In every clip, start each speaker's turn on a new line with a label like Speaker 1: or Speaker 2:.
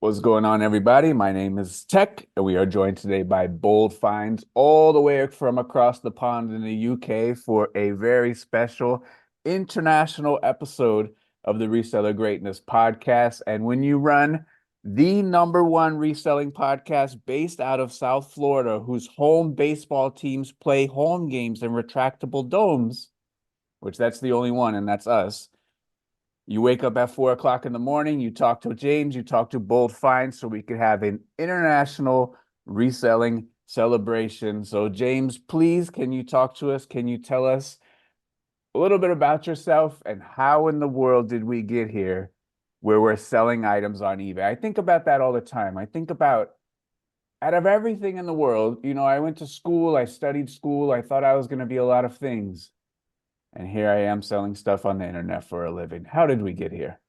Speaker 1: What's going on, everybody? My name is Tech, and we are joined today by Bold Finds, all the way from across the pond in the UK for a very special international episode of the Reseller Greatness podcast. And when you run the number one reselling podcast based out of South Florida, whose home baseball teams play home games in retractable domes, which that's the only one, and that's us. You wake up at 4 o'clock in the morning, you talk to James, you talk to Bold Finds so we could have an international reselling celebration. So, James, please, can you talk to us? Can you tell us a little bit about yourself and how in the world did we get here where we're selling items on eBay? I think about that all the time. I think about out of everything in the world, I went to school, I studied school, I thought I was going to be a lot of things. And here I am selling stuff on the internet for a living. How did we get here?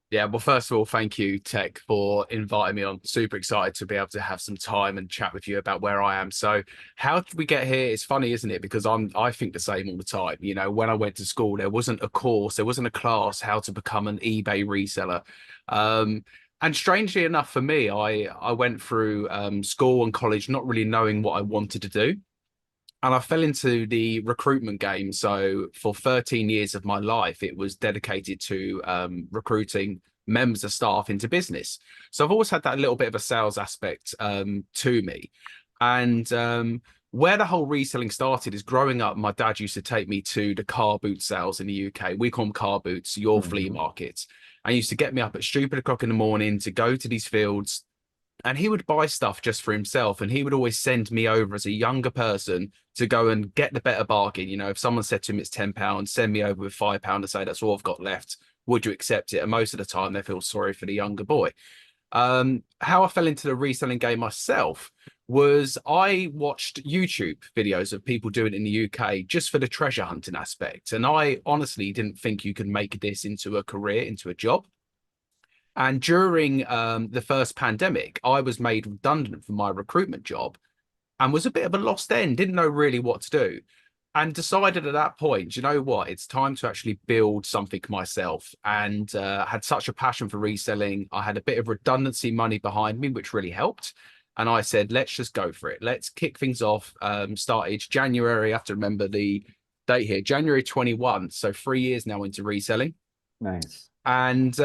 Speaker 2: Yeah, well, first of all, thank you, Tech, for inviting me on. Super excited to be able to have some time and chat with you about where I am. So, how did we get here? It's funny, isn't it? Because I think the same all the time. You know, when I went to school, there wasn't a course, there wasn't a class how to become an eBay reseller. Um, and strangely enough, for me, I went through school and college not really knowing what I wanted to do. And I fell into the recruitment game. So for 13 years of my life, it was dedicated to recruiting members of staff into business. So I've always had that little bit of a sales aspect to me. And where the whole reselling started is growing up, my dad used to take me to the car boot sales in the UK. We call them car boots, your flea
Speaker 1: Mhm.
Speaker 2: markets. And he used to get me up at stupid o'clock in the morning to go to these fields, and he would buy stuff just for himself, and he would always send me over as a younger person to go and get the better bargain. You know, if someone said to him it's £10, send me over with £5 and say that's all I've got left, would you accept it? And most of the time they feel sorry for the younger boy. How I fell into the reselling game myself was I watched YouTube videos of people doing it in the UK just for the treasure hunting aspect, and I honestly didn't think you could make this into a career, into a job. And during the first pandemic, I was made redundant from my recruitment job and was a bit of a lost end, didn't know really what to do. And decided at that point, you know what, it's time to actually build something myself. And had such a passion for reselling. I had a bit of redundancy money behind me, which really helped. And I said, let's just go for it. Let's kick things off. Started January, I have to remember the date here, January 21. So 3 years now into reselling.
Speaker 1: Nice.
Speaker 2: And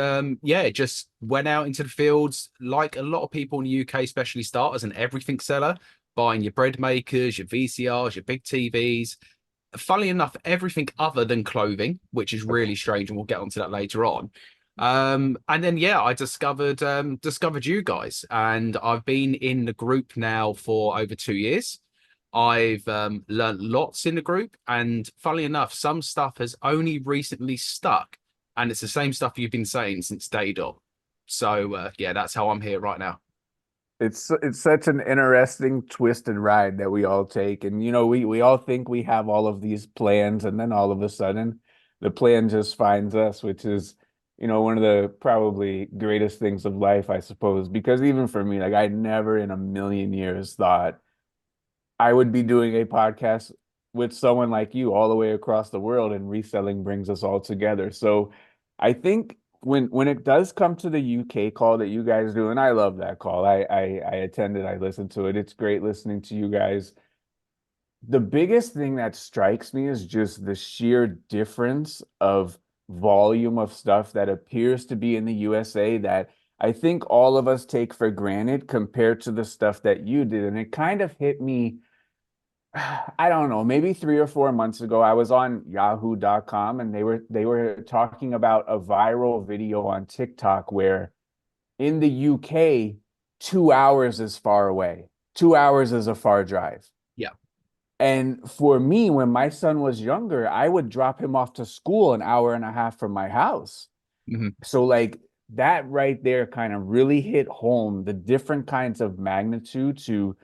Speaker 2: yeah, just went out into the fields like a lot of people in the UK, especially start as an everything seller, buying your bread makers, your VCRs, your big TVs. Funnily enough, everything other than clothing, which is really strange, and we'll get onto that later on. And then yeah, I discovered you guys, and I've been in the group now for over 2 years. I've learned lots in the group, and funnily enough, some stuff has only recently stuck, and it's the same stuff you've been saying since day dot. So yeah, that's how I'm here right now.
Speaker 1: It's such an interesting twisted ride that we all take. And we all think we have all of these plans, and then all of a sudden the plan just finds us, which is, one of the probably greatest things of life, I suppose. Because even for me, like I never in a million years thought I would be doing a podcast with someone like you all the way across the world, and reselling brings us all together. So I think when it does come to the UK call that you guys do, and I love that call. I attended, I listened to it. It's great listening to you guys. The biggest thing that strikes me is just the sheer difference of volume of stuff that appears to be in the USA that I think all of us take for granted compared to the stuff that you did. And it kind of hit me, I don't know, maybe 3 or 4 months ago. I was on yahoo.com, and they were talking about a viral video on TikTok where in the UK, 2 hours is far away. 2 hours is a far drive.
Speaker 2: Yeah.
Speaker 1: And for me, when my son was younger, I would drop him off to school an hour and a half from my house.
Speaker 2: Mhm.
Speaker 1: So like that right there kind of really hit home the different kinds of magnitude to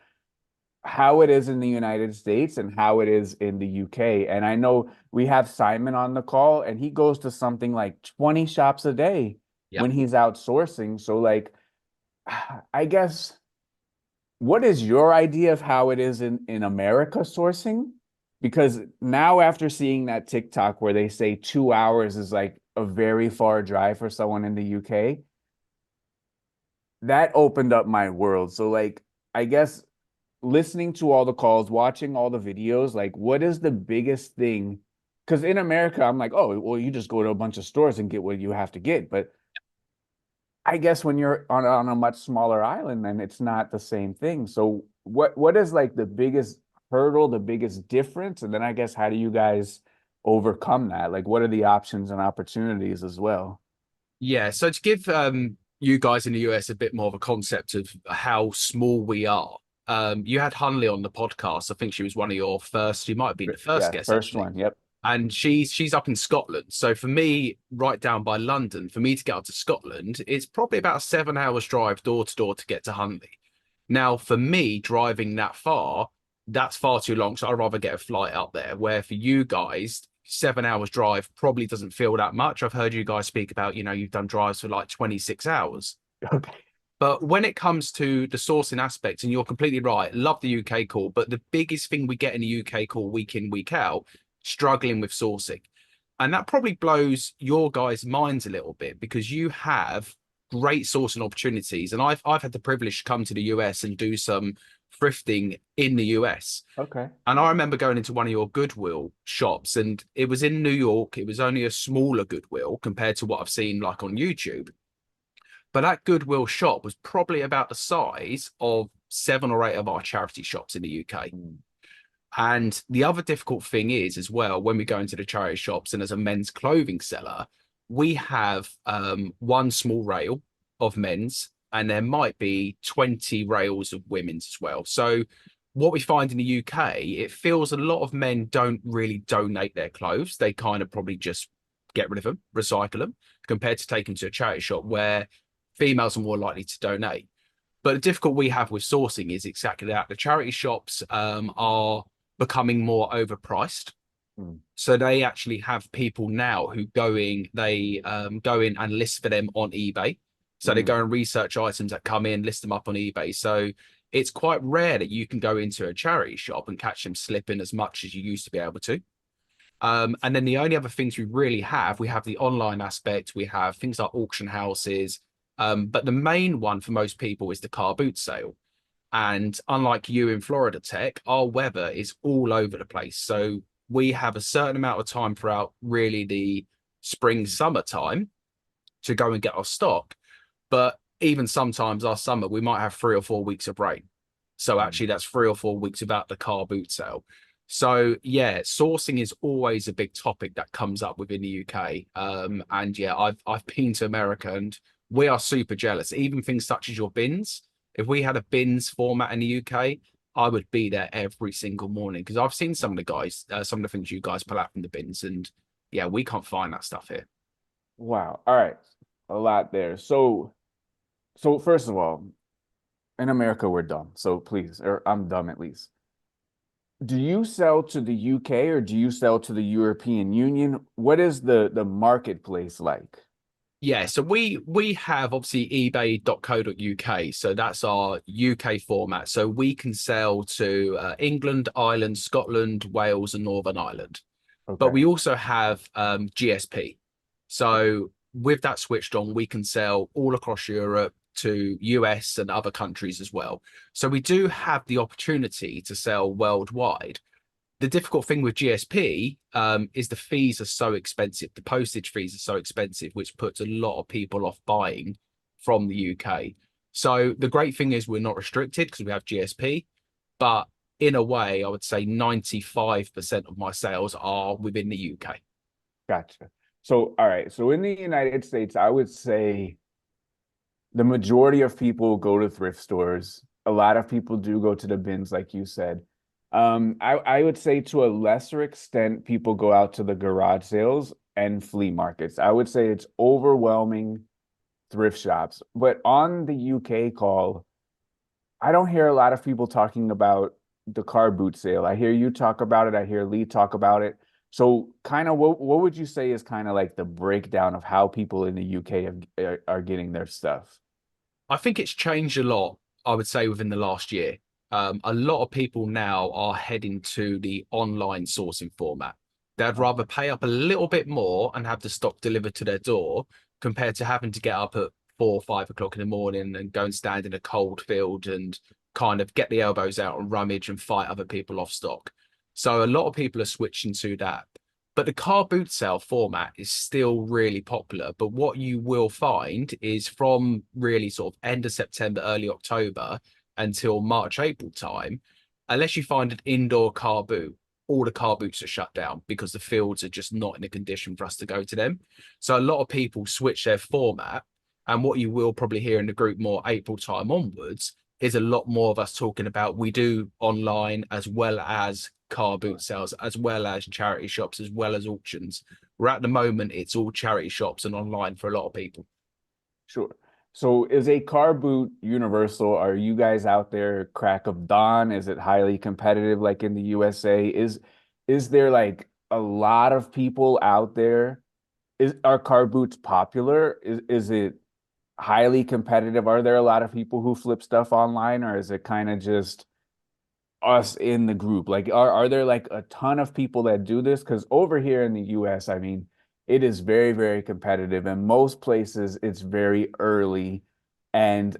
Speaker 1: how it is in the United States and how it is in the UK. And I know we have Simon on the call, and he goes to something like 20 shops a day
Speaker 2: Yeah.
Speaker 1: when he's outsourcing. So, like, I guess, what is your idea of how it is in America sourcing? Because now, after seeing that TikTok where they say 2 hours is like a very far drive for someone in the UK, that opened up my world. So like I guess listening to all the calls, watching all the videos, like what is the biggest thing? Because in America, I'm like, oh, well, you just go to a bunch of stores and get what you have to get. But I guess when you're on a much smaller island, then it's not the same thing. So what is like the biggest hurdle, the biggest difference? And then I guess how do you guys overcome that? Like what are the options and opportunities as well?
Speaker 2: Yeah, so to give you guys in the US a bit more of a concept of how small we are, you had Hunley on the podcast. I think she was one of your first, she might have been the first
Speaker 1: Yeah,
Speaker 2: guest
Speaker 1: first
Speaker 2: actually.
Speaker 1: one. Yep.
Speaker 2: And she's up in Scotland. So for me, right down by London, for me to get up to Scotland, it's probably about a 7 hours drive door to door to get to Hunley. Now, for me, driving that far, that's far too long. So I'd rather get a flight up there. Where for you guys, 7 hours drive probably doesn't feel that much. I've heard you guys speak about, you've done drives for like 26 hours.
Speaker 1: Okay.
Speaker 2: But when it comes to the sourcing aspect, and you're completely right, love the UK call, but the biggest thing we get in the UK call week in, week out, struggling with sourcing. And that probably blows your guys' minds a little bit because you have great sourcing opportunities. And I've had the privilege to come to the US and do some thrifting in the US.
Speaker 1: Okay.
Speaker 2: And I remember going into one of your Goodwill shops, and it was in New York. It was only a smaller Goodwill compared to what I've seen like on YouTube. But that Goodwill shop was probably about the size of 7 or 8 of our charity shops in the UK.
Speaker 1: Mm.
Speaker 2: And the other difficult thing is, as well, when we go into the charity shops and as a men's clothing seller, we have one small rail of men's, and there might be 20 rails of women's as well. So, what we find in the UK, it feels a lot of men don't really donate their clothes. They kind of probably just get rid of them, recycle them, compared to taking to a charity shop where females are more likely to donate. But the difficult we have with sourcing is exactly that. The charity shops are becoming more overpriced.
Speaker 1: Mm.
Speaker 2: So they actually have people now who they go in and list for them on eBay. So they
Speaker 1: Mm.
Speaker 2: go and research items that come in, list them up on eBay. So it's quite rare that you can go into a charity shop and catch them slipping as much as you used to be able to. And then the only other things we have the online aspect, we have things like auction houses. But the main one for most people is the car boot sale. And unlike you in Florida Tech, our weather is all over the place. So we have a certain amount of time throughout really the spring, summertime to go and get our stock. But even sometimes our summer, we might have 3 or 4 weeks of rain. So
Speaker 1: Mm.
Speaker 2: actually, that's 3 or 4 weeks without the car boot sale. So yeah, sourcing is always a big topic that comes up within the UK. And yeah, I've been to America and we are super jealous. Even things such as your bins. If we had a bins format in the UK, I would be there every single morning because I've seen some of the guys, some of the things you guys pull out from the bins, and yeah, we can't find that stuff here.
Speaker 1: Wow. All right. A lot there. So first of all, in America, we're dumb. So please, or I'm dumb at least. Do you sell to the UK or do you sell to the European Union? What is the marketplace like?
Speaker 2: Yeah, so we have obviously eBay.co.uk, so that's our UK format. So we can sell to England, Ireland, Scotland, Wales, and Northern Ireland. But
Speaker 1: Okay.
Speaker 2: we also have GSP. So with that switched on, we can sell all across Europe to US and other countries as well. So we do have the opportunity to sell worldwide. The difficult thing with GSP is the fees are so expensive. The postage fees are so expensive, which puts a lot of people off buying from the UK. So the great thing is we're not restricted because we have GSP, but in a way, I would say 95% of my sales are within the UK.
Speaker 1: Gotcha. So, all right. So in the United States, I would say the majority of people go to thrift stores. A lot of people do go to the bins, like you said. I would say to a lesser extent, people go out to the garage sales and flea markets. I would say it's overwhelming thrift shops. But on the UK call, I don't hear a lot of people talking about the car boot sale. I hear you talk about it. I hear Lee talk about it. So, kind of, what would you say is kind of like the breakdown of how people in the UK are getting their stuff?
Speaker 2: I think it's changed a lot, I would say, within the last year. A lot of people now are heading to the online sourcing format. They'd
Speaker 1: Oh,
Speaker 2: rather pay up a little bit more and have the stock delivered to their door compared to having to get up at 4 or 5 o'clock in the morning and go and stand in a cold field and kind of get the elbows out and rummage and fight other people off stock. So a lot of people are switching to that. But the car boot sale format is still really popular. But what you will find is from really sort of end of September, early October until March, April time, unless you find an indoor car boot, all the car boots are shut down because the fields are just not in a condition for us to go to them. So a lot of people switch their format. And what you will probably hear in the group more April time onwards is a lot more of us talking about we do online as well as car boot sales, as well as charity shops, as well as auctions. Where at the moment, it's all charity shops and online for a lot of people.
Speaker 1: Sure. So is a car boot universal? Are you guys out there crack of dawn? Is it highly competitive like in the USA? Is there like a lot of people out there? Are car boots popular? Is it highly competitive? Are there a lot of people who flip stuff online, or is it kind of just us in the group? Like, are there like a ton of people that do this? Because over here in the US, I mean, it is very, very competitive. And most places, it's very early, and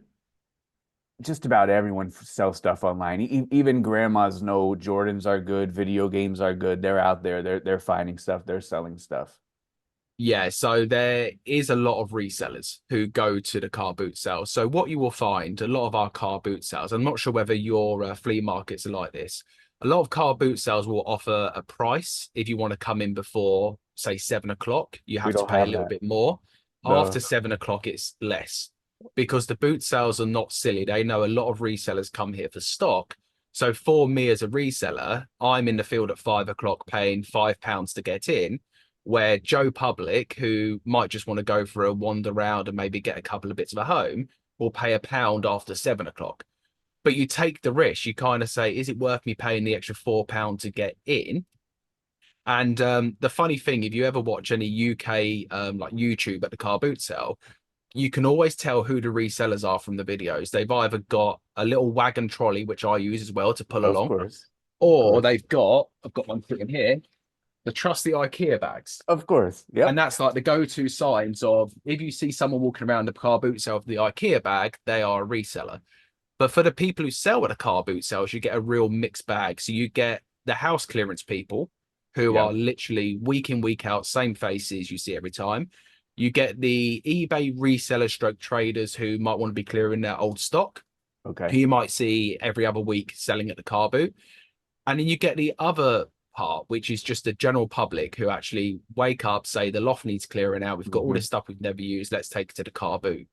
Speaker 1: just about everyone sells stuff online. Even grandmas know Jordans are good, video games are good. They're out there, they're finding stuff, they're selling stuff.
Speaker 2: Yeah, so there is a lot of resellers who go to the car boot sales. So what you will find, a lot of our car boot sales, I'm not sure whether your flea markets are like this. A lot of car boot sales will offer a price if you want to come in before, say, 7 o'clock. You
Speaker 1: We
Speaker 2: have to
Speaker 1: don't
Speaker 2: pay a
Speaker 1: have
Speaker 2: little
Speaker 1: that.
Speaker 2: bit more. After
Speaker 1: The
Speaker 2: 7 o'clock, it's less because the boot sales are not silly. They know a lot of resellers come here for stock. So for me as a reseller, I'm in the field at 5 o'clock paying £5 to get in, where Joe Public, who might just want to go for a wander round and maybe get a couple of bits of a home, will pay £1 after 7 o'clock. But you take the risk. You kind of say, is it worth me paying the extra £4 to get in? And the funny thing, if you ever watch any UK like YouTube at the car boot sale, you can always tell who the resellers are from the videos. They've either got a little wagon trolley, which I use as well to pull
Speaker 1: Of
Speaker 2: along,
Speaker 1: course. Of
Speaker 2: or
Speaker 1: course.
Speaker 2: I've got one sitting here, the trusty IKEA bags.
Speaker 1: Of course.
Speaker 2: And
Speaker 1: Yep.
Speaker 2: that's like the go-to signs of if you see someone walking around the car boot sale with the IKEA bag, they are a reseller. But for the people who sell at the car boot sales, you get a real mixed bag. So you get the house clearance people who are
Speaker 1: Yep.
Speaker 2: literally week in, week out, same faces you see every time. You get the eBay reseller stroke traders who might want to be clearing their old stock, who
Speaker 1: Okay.
Speaker 2: you might see every other week selling at the car boot. And then you get the other part, which is just the general public who actually wake up, say the loft needs clearing out. We've got all
Speaker 1: Hmm.
Speaker 2: this stuff we've never used. Let's take it to the car boot.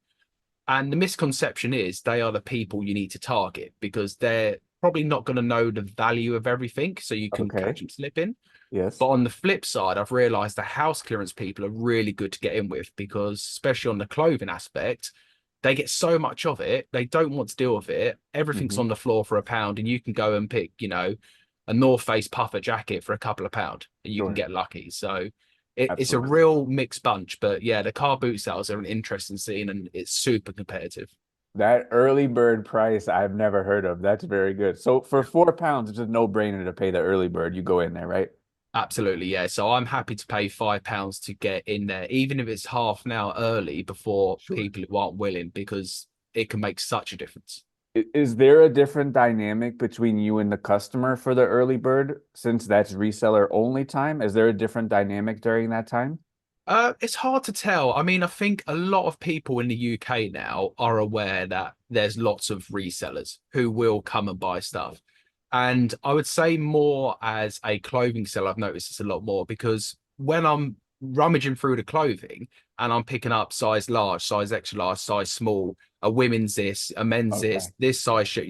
Speaker 2: And the misconception is they are the people you need to target because they're probably not going to know the value of everything. So you can
Speaker 1: Okay.
Speaker 2: catch them slipping.
Speaker 1: Yes.
Speaker 2: But on the flip side, I've realized the house clearance people are really good to get in with because, especially on the clothing aspect, they get so much of it. They don't want to deal with it. Everything's
Speaker 1: Hmm.
Speaker 2: on the floor for £1, and you can go and pick, a North Face puffer jacket for a couple of pound, and you can
Speaker 1: Sure.
Speaker 2: get lucky. So it's a
Speaker 1: Absolutely.
Speaker 2: real mixed bunch. But yeah, the car boot sales are an interesting scene, and it's super competitive.
Speaker 1: That early bird price I've never heard of. That's very good. So for £4, it's a no-brainer to pay the early bird. You go in there, right?
Speaker 2: Absolutely, yeah. So I'm happy to pay £5 to get in there, even if it's half an hour early before
Speaker 1: Sure.
Speaker 2: people who aren't willing, because it can make such a difference.
Speaker 1: Is there a different dynamic between you and the customer for the early bird since that's reseller only time? Is there a different dynamic during that time?
Speaker 2: It's hard to tell. I mean, I think a lot of people in the UK now are aware that there's lots of resellers who will come and buy stuff. And I would say more as a clothing seller, I've noticed this a lot more because when I'm rummaging through the clothing and I'm picking up size large, size extra large, size small, a women's this, a men's
Speaker 1: Okay.
Speaker 2: this size shirt,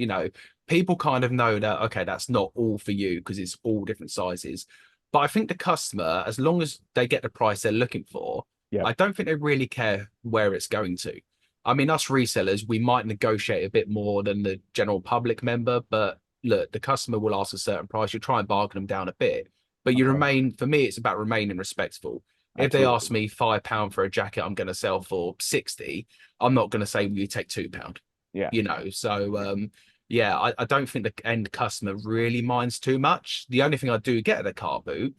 Speaker 2: people kind of know that, okay, that's not all for you because it's all different sizes. But I think the customer, as long as they get the price they're looking for, I
Speaker 1: Yep.
Speaker 2: don't think they really care where it's going to. I mean, us resellers, we might negotiate a bit more than the general public member, but look, the customer will ask a certain price. You try and bargain them down a bit, but you
Speaker 1: Okay.
Speaker 2: remain, for me, it's about remaining respectful. If they ask
Speaker 1: Absolutely.
Speaker 2: me £5 for a jacket I'm going to sell for 60, I'm not going to say, will you take £2?
Speaker 1: Yeah.
Speaker 2: So yeah, I don't think the end customer really minds too much. The only thing I do get at a car boot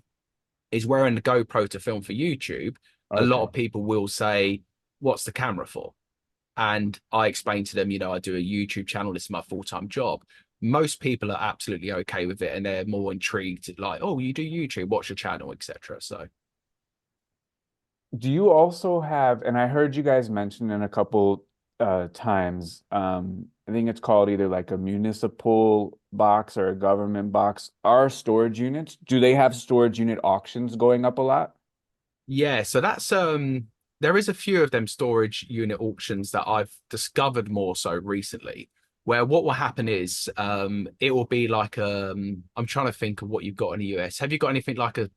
Speaker 2: is wearing the GoPro to film for YouTube. A lot
Speaker 1: Okay.
Speaker 2: of people will say, what's the camera for? And I explained to them, I do a YouTube channel. This is my full-time job. Most people are absolutely okay with it, and they're more intrigued, like, oh, you do YouTube, what's your channel, etc. So
Speaker 1: Do you also have, and I heard you guys mention in a couple times, I think it's called either like a municipal box or a government box. Are storage units, do they have storage unit auctions going up a lot?
Speaker 2: yeah, so that's there is a few of them storage unit auctions that I've discovered more so recently, where what will happen is it will be like I'm trying to think of what you've got in the US. Have you got anything like a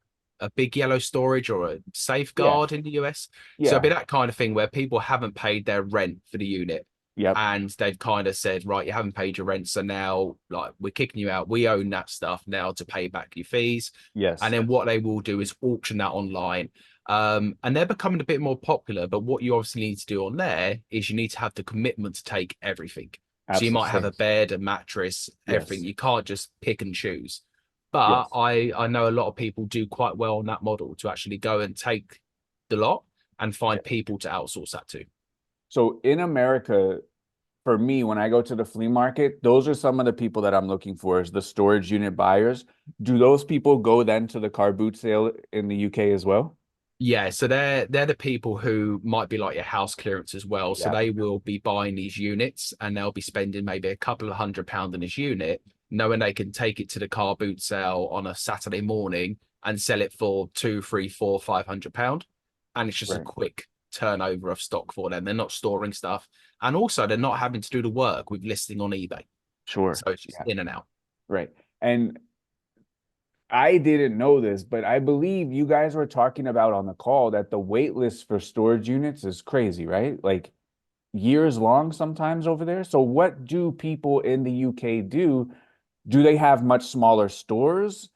Speaker 2: big yellow storage or a
Speaker 1: Yeah,
Speaker 2: safeguard in the US? So it'll be
Speaker 1: yeah,
Speaker 2: that kind of thing where people haven't paid their rent for the unit,
Speaker 1: yep,
Speaker 2: and they've kind of said, right, you haven't paid your rent, so now like we're kicking you out. We own that stuff now to pay back your fees. And
Speaker 1: yes,
Speaker 2: then what they will do is auction that online. And they're becoming a bit more popular, but what you obviously need to do on there is you need to have the commitment to take everything. So you
Speaker 1: absolutely,
Speaker 2: might have a
Speaker 1: same.
Speaker 2: bed, a mattress, everything.
Speaker 1: Yes,
Speaker 2: You can't just pick and choose. But
Speaker 1: yes.
Speaker 2: I know a lot of people do quite well on that model to actually go and take the lot and find people to outsource that to.
Speaker 1: So in America, for me, when I go to the flea market, those are some of the people that I'm looking for is the storage unit buyers. Do those people go then to the car boot sale in the UK as well?
Speaker 2: Yeah, so they're the people who might be like your house clearance as well. So
Speaker 1: Yeah.
Speaker 2: they will be buying these units and they'll be spending maybe a couple of £100 in this unit, knowing they can take it to the car boot sale on a Saturday morning and sell it for two, three, four, £500. And it's just a
Speaker 1: Right.
Speaker 2: quick turnover of stock for them. They're not storing stuff. And also they're not having to do the work with listing on eBay.
Speaker 1: Sure.
Speaker 2: So it's just
Speaker 1: Yeah.
Speaker 2: in and out.
Speaker 1: Right. And I didn't know this, but I believe you guys were talking about on the call that the wait list for storage units is crazy, right? Like years long sometimes over there. So what do people in the UK do? Do they have much smaller stores?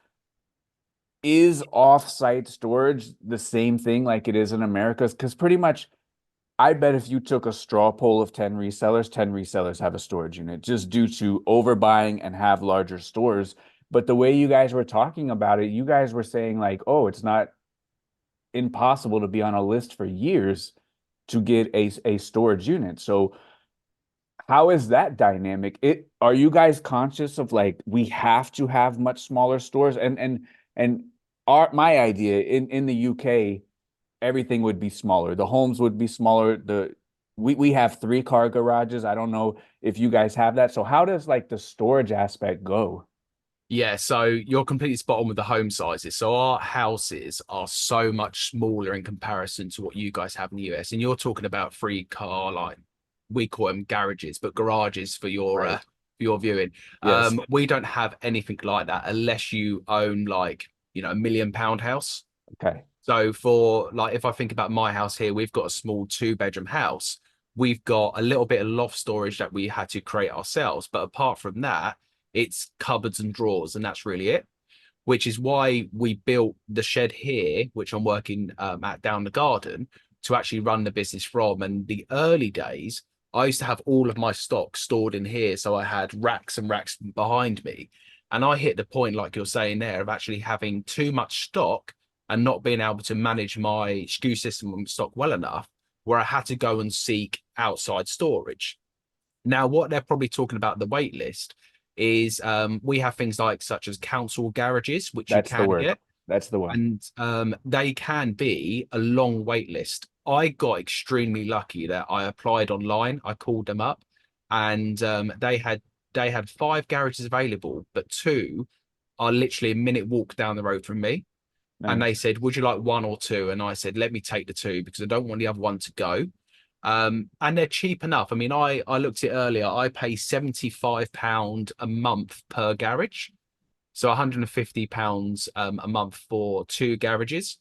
Speaker 1: Is off-site storage the same thing like it is in America? Because pretty much, I bet if you took a straw poll of 10 resellers have a storage unit just due to overbuying and have larger stores. But the way you guys were talking about it, you guys were saying like, oh, it's not impossible to be on a list for years to get a storage unit. So how is that dynamic? It are you guys conscious of like we have to have much smaller stores and our my idea in the UK everything would be smaller. The homes would be smaller. We have 3 car garages. I don't know if you guys have that. So how does like the storage aspect go?
Speaker 2: Yeah, so you're completely spot on with the home sizes. So our houses are so much smaller in comparison to what you guys have in the US. And you're talking about 3 car, like we call them garages, but garages
Speaker 1: Right.
Speaker 2: for your viewing.
Speaker 1: Yes.
Speaker 2: We don't have anything like that unless you own like, £1 million house.
Speaker 1: Okay.
Speaker 2: So for like, if I think about my house here, we've got a small 2 bedroom house. We've got a little bit of loft storage that we had to create ourselves. But apart from that, it's cupboards and drawers, and that's really it. Which is why we built the shed here, which I'm working at down the garden, to actually run the business from. And the early days, I used to have all of my stock stored in here. So I had racks and racks behind me. And I hit the point, like you're saying there, of actually having too much stock and not being able to manage my SKU system and stock well enough, where I had to go and seek outside storage. Now, what they're probably talking about the wait list is we have things like such as council garages, which you
Speaker 1: That's the
Speaker 2: can
Speaker 1: word.
Speaker 2: get,
Speaker 1: That's the one.
Speaker 2: and they can be a long wait list. I got extremely lucky that I applied online. I called them up, and they had 5 garages available, but 2 are literally a minute walk down the road from me. And they
Speaker 1: Nice.
Speaker 2: said, "Would you like one or two?" And I said, "Let me take the 2 because I don't want the other one to go." And they're cheap enough. I mean, I looked at it earlier. I pay £75 a month per garage, so £150 a month for 2 garages.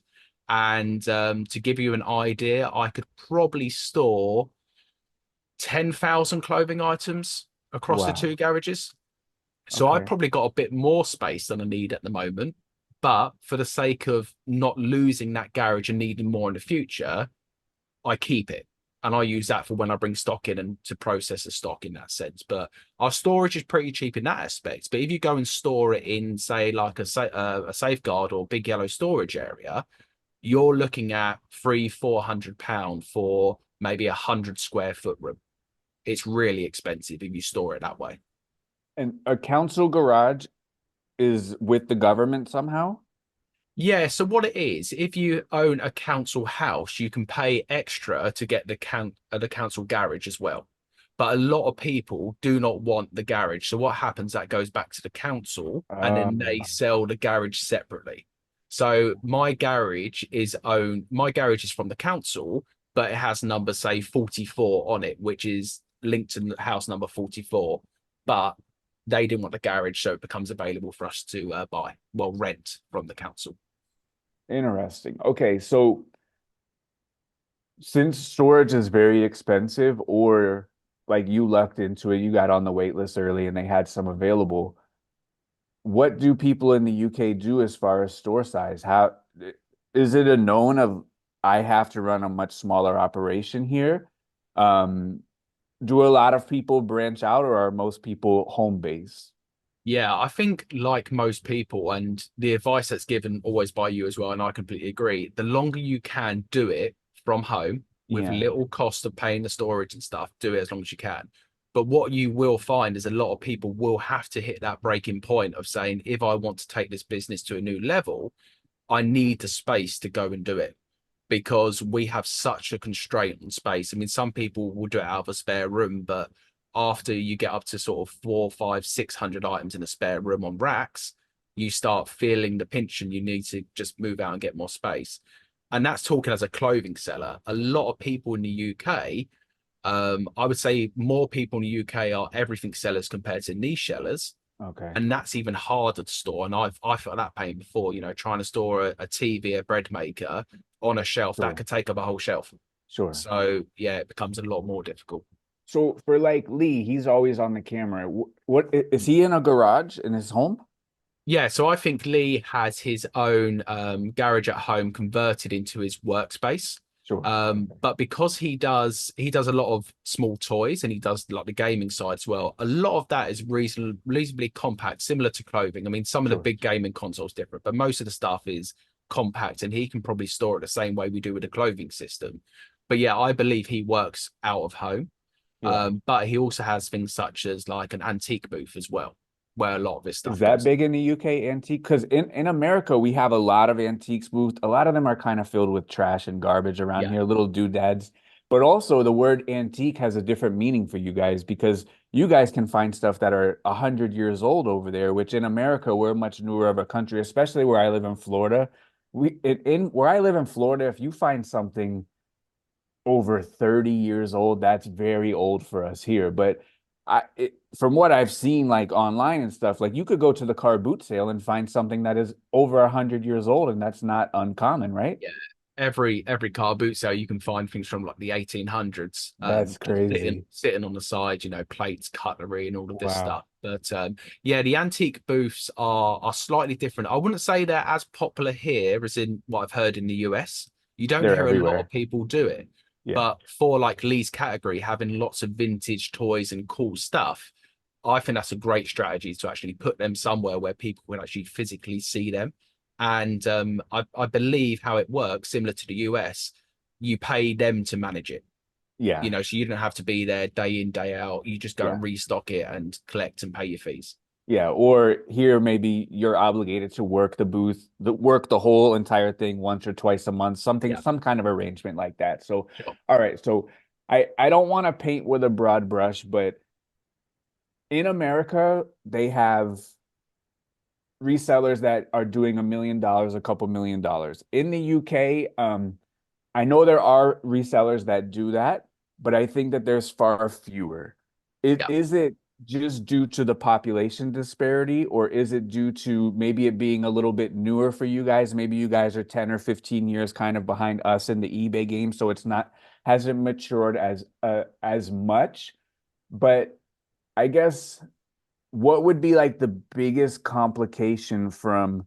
Speaker 2: And to give you an idea, I could probably store 10,000 clothing items across the
Speaker 1: Wow.
Speaker 2: 2 garages. So I've
Speaker 1: Okay.
Speaker 2: probably got a bit more space than I need at the moment. But for the sake of not losing that garage and needing more in the future, I keep it. And I use that for when I bring stock in and to process the stock in that sense. But our storage is pretty cheap in that aspect. But if you go and store it in, say, like a safeguard or big yellow storage area, you're looking at £300-400 for maybe 100 square foot room. It's really expensive if you store it that way.
Speaker 1: And a council garage is with the government somehow?
Speaker 2: Yeah, so what it is, if you own a council house, you can pay extra to get the council garage as well. But a lot of people do not want the garage. So what happens, that goes back to the council and
Speaker 1: Uh,
Speaker 2: then they sell the garage separately. So my garage is from the council, but it has number say 44 on it, which is linked to house number 44. But they didn't want the garage, so it becomes available for us to rent from the council.
Speaker 1: Interesting. Okay, so since storage is very expensive, or like you lucked into it, you got on the wait list early and they had some available, what do people in the UK do as far as store size? How is it a known of I have to run a much smaller operation here? Um, do a lot of people branch out or are most people home based?
Speaker 2: Yeah, I think like most people, and the advice that's given always by you as well, and I completely agree, the longer you can do it from home with
Speaker 1: Yeah.
Speaker 2: little cost of paying the storage and stuff, do it as long as you can. But what you will find is a lot of people will have to hit that breaking point of saying, if I want to take this business to a new level, I need the space to go and do it because we have such a constraint on space. I mean, some people will do it out of a spare room, but after you get up to sort of 4, 5, 600 items in a spare room on racks, you start feeling the pinch and you need to just move out and get more space. And that's talking as a clothing seller. A lot of people in the UK, I would say more people in the UK are everything sellers compared to niche sellers,
Speaker 1: Okay.
Speaker 2: and that's even harder to store. And I felt that pain before, trying to store a TV, a bread maker on a shelf that
Speaker 1: Sure.
Speaker 2: could take up a whole shelf.
Speaker 1: Sure.
Speaker 2: So yeah, it becomes a lot more difficult.
Speaker 1: So for like Lee, he's always on the camera. What is he in a garage in his home?
Speaker 2: Yeah, so I think Lee has his own garage at home converted into his workspace.
Speaker 1: Sure.
Speaker 2: But because he does a lot of small toys and he does like the gaming side as well. A lot of that is reasonably compact, similar to clothing. I mean, some of the
Speaker 1: Sure.
Speaker 2: big gaming consoles different, but most of the stuff is compact, and he can probably store it the same way we do with the clothing system. But yeah, I believe he works out of home.
Speaker 1: Yeah.
Speaker 2: But he also has things such as like an antique booth as well, where a lot of his
Speaker 1: Is
Speaker 2: stuff
Speaker 1: that
Speaker 2: goes.
Speaker 1: big in the UK antique? Because in America, we have a lot of antiques booths. A lot of them are kind of filled with trash and garbage around
Speaker 2: Yeah.
Speaker 1: here, little doodads. But also the word antique has a different meaning for you guys because you guys can find stuff that are 100 years old over there, which in America, we're much newer of a country, especially where I live in Florida. In where I live in Florida, if you find something over 30 years old, that's very old for us here. But from what I've seen, like online and stuff, like you could go to the car boot sale and find something that is over 100 years old, and that's not uncommon, right?
Speaker 2: Yeah. Every car boot sale you can find things from like the 1800s,
Speaker 1: That's
Speaker 2: just
Speaker 1: crazy.
Speaker 2: sitting on the side, plates, cutlery, and all of this
Speaker 1: Wow.
Speaker 2: stuff. But yeah, the antique booths are slightly different. I wouldn't say they're as popular here as in what I've heard in the US. You don't
Speaker 1: They're
Speaker 2: hear a lot of
Speaker 1: everywhere.
Speaker 2: people do it,
Speaker 1: Yeah.
Speaker 2: but for like Lee's category, having lots of vintage toys and cool stuff, I think that's a great strategy to actually put them somewhere where people can actually physically see them. And I believe how it works, similar to the US, you pay them to manage it.
Speaker 1: Yeah.
Speaker 2: So you don't have to be there day in, day out. You just go
Speaker 1: Yeah.
Speaker 2: and restock it and collect and pay your fees.
Speaker 1: Yeah. Or here, maybe you're obligated to work work the whole entire thing once or twice a month,
Speaker 2: Yeah,
Speaker 1: some kind of arrangement like that. So,
Speaker 2: sure.
Speaker 1: all right. So I don't want to paint with a broad brush, but in America, they have resellers that are doing $1 million, a couple $1 million. In the UK, I know there are resellers that do that, but I think that there's far fewer.
Speaker 2: Yeah.
Speaker 1: Is it just due to the population disparity, or is it due to maybe it being a little bit newer for you guys? Maybe you guys are 10 or 15 years kind of behind us in the eBay game, so it's not hasn't matured as much. But I guess what would be like the biggest complication from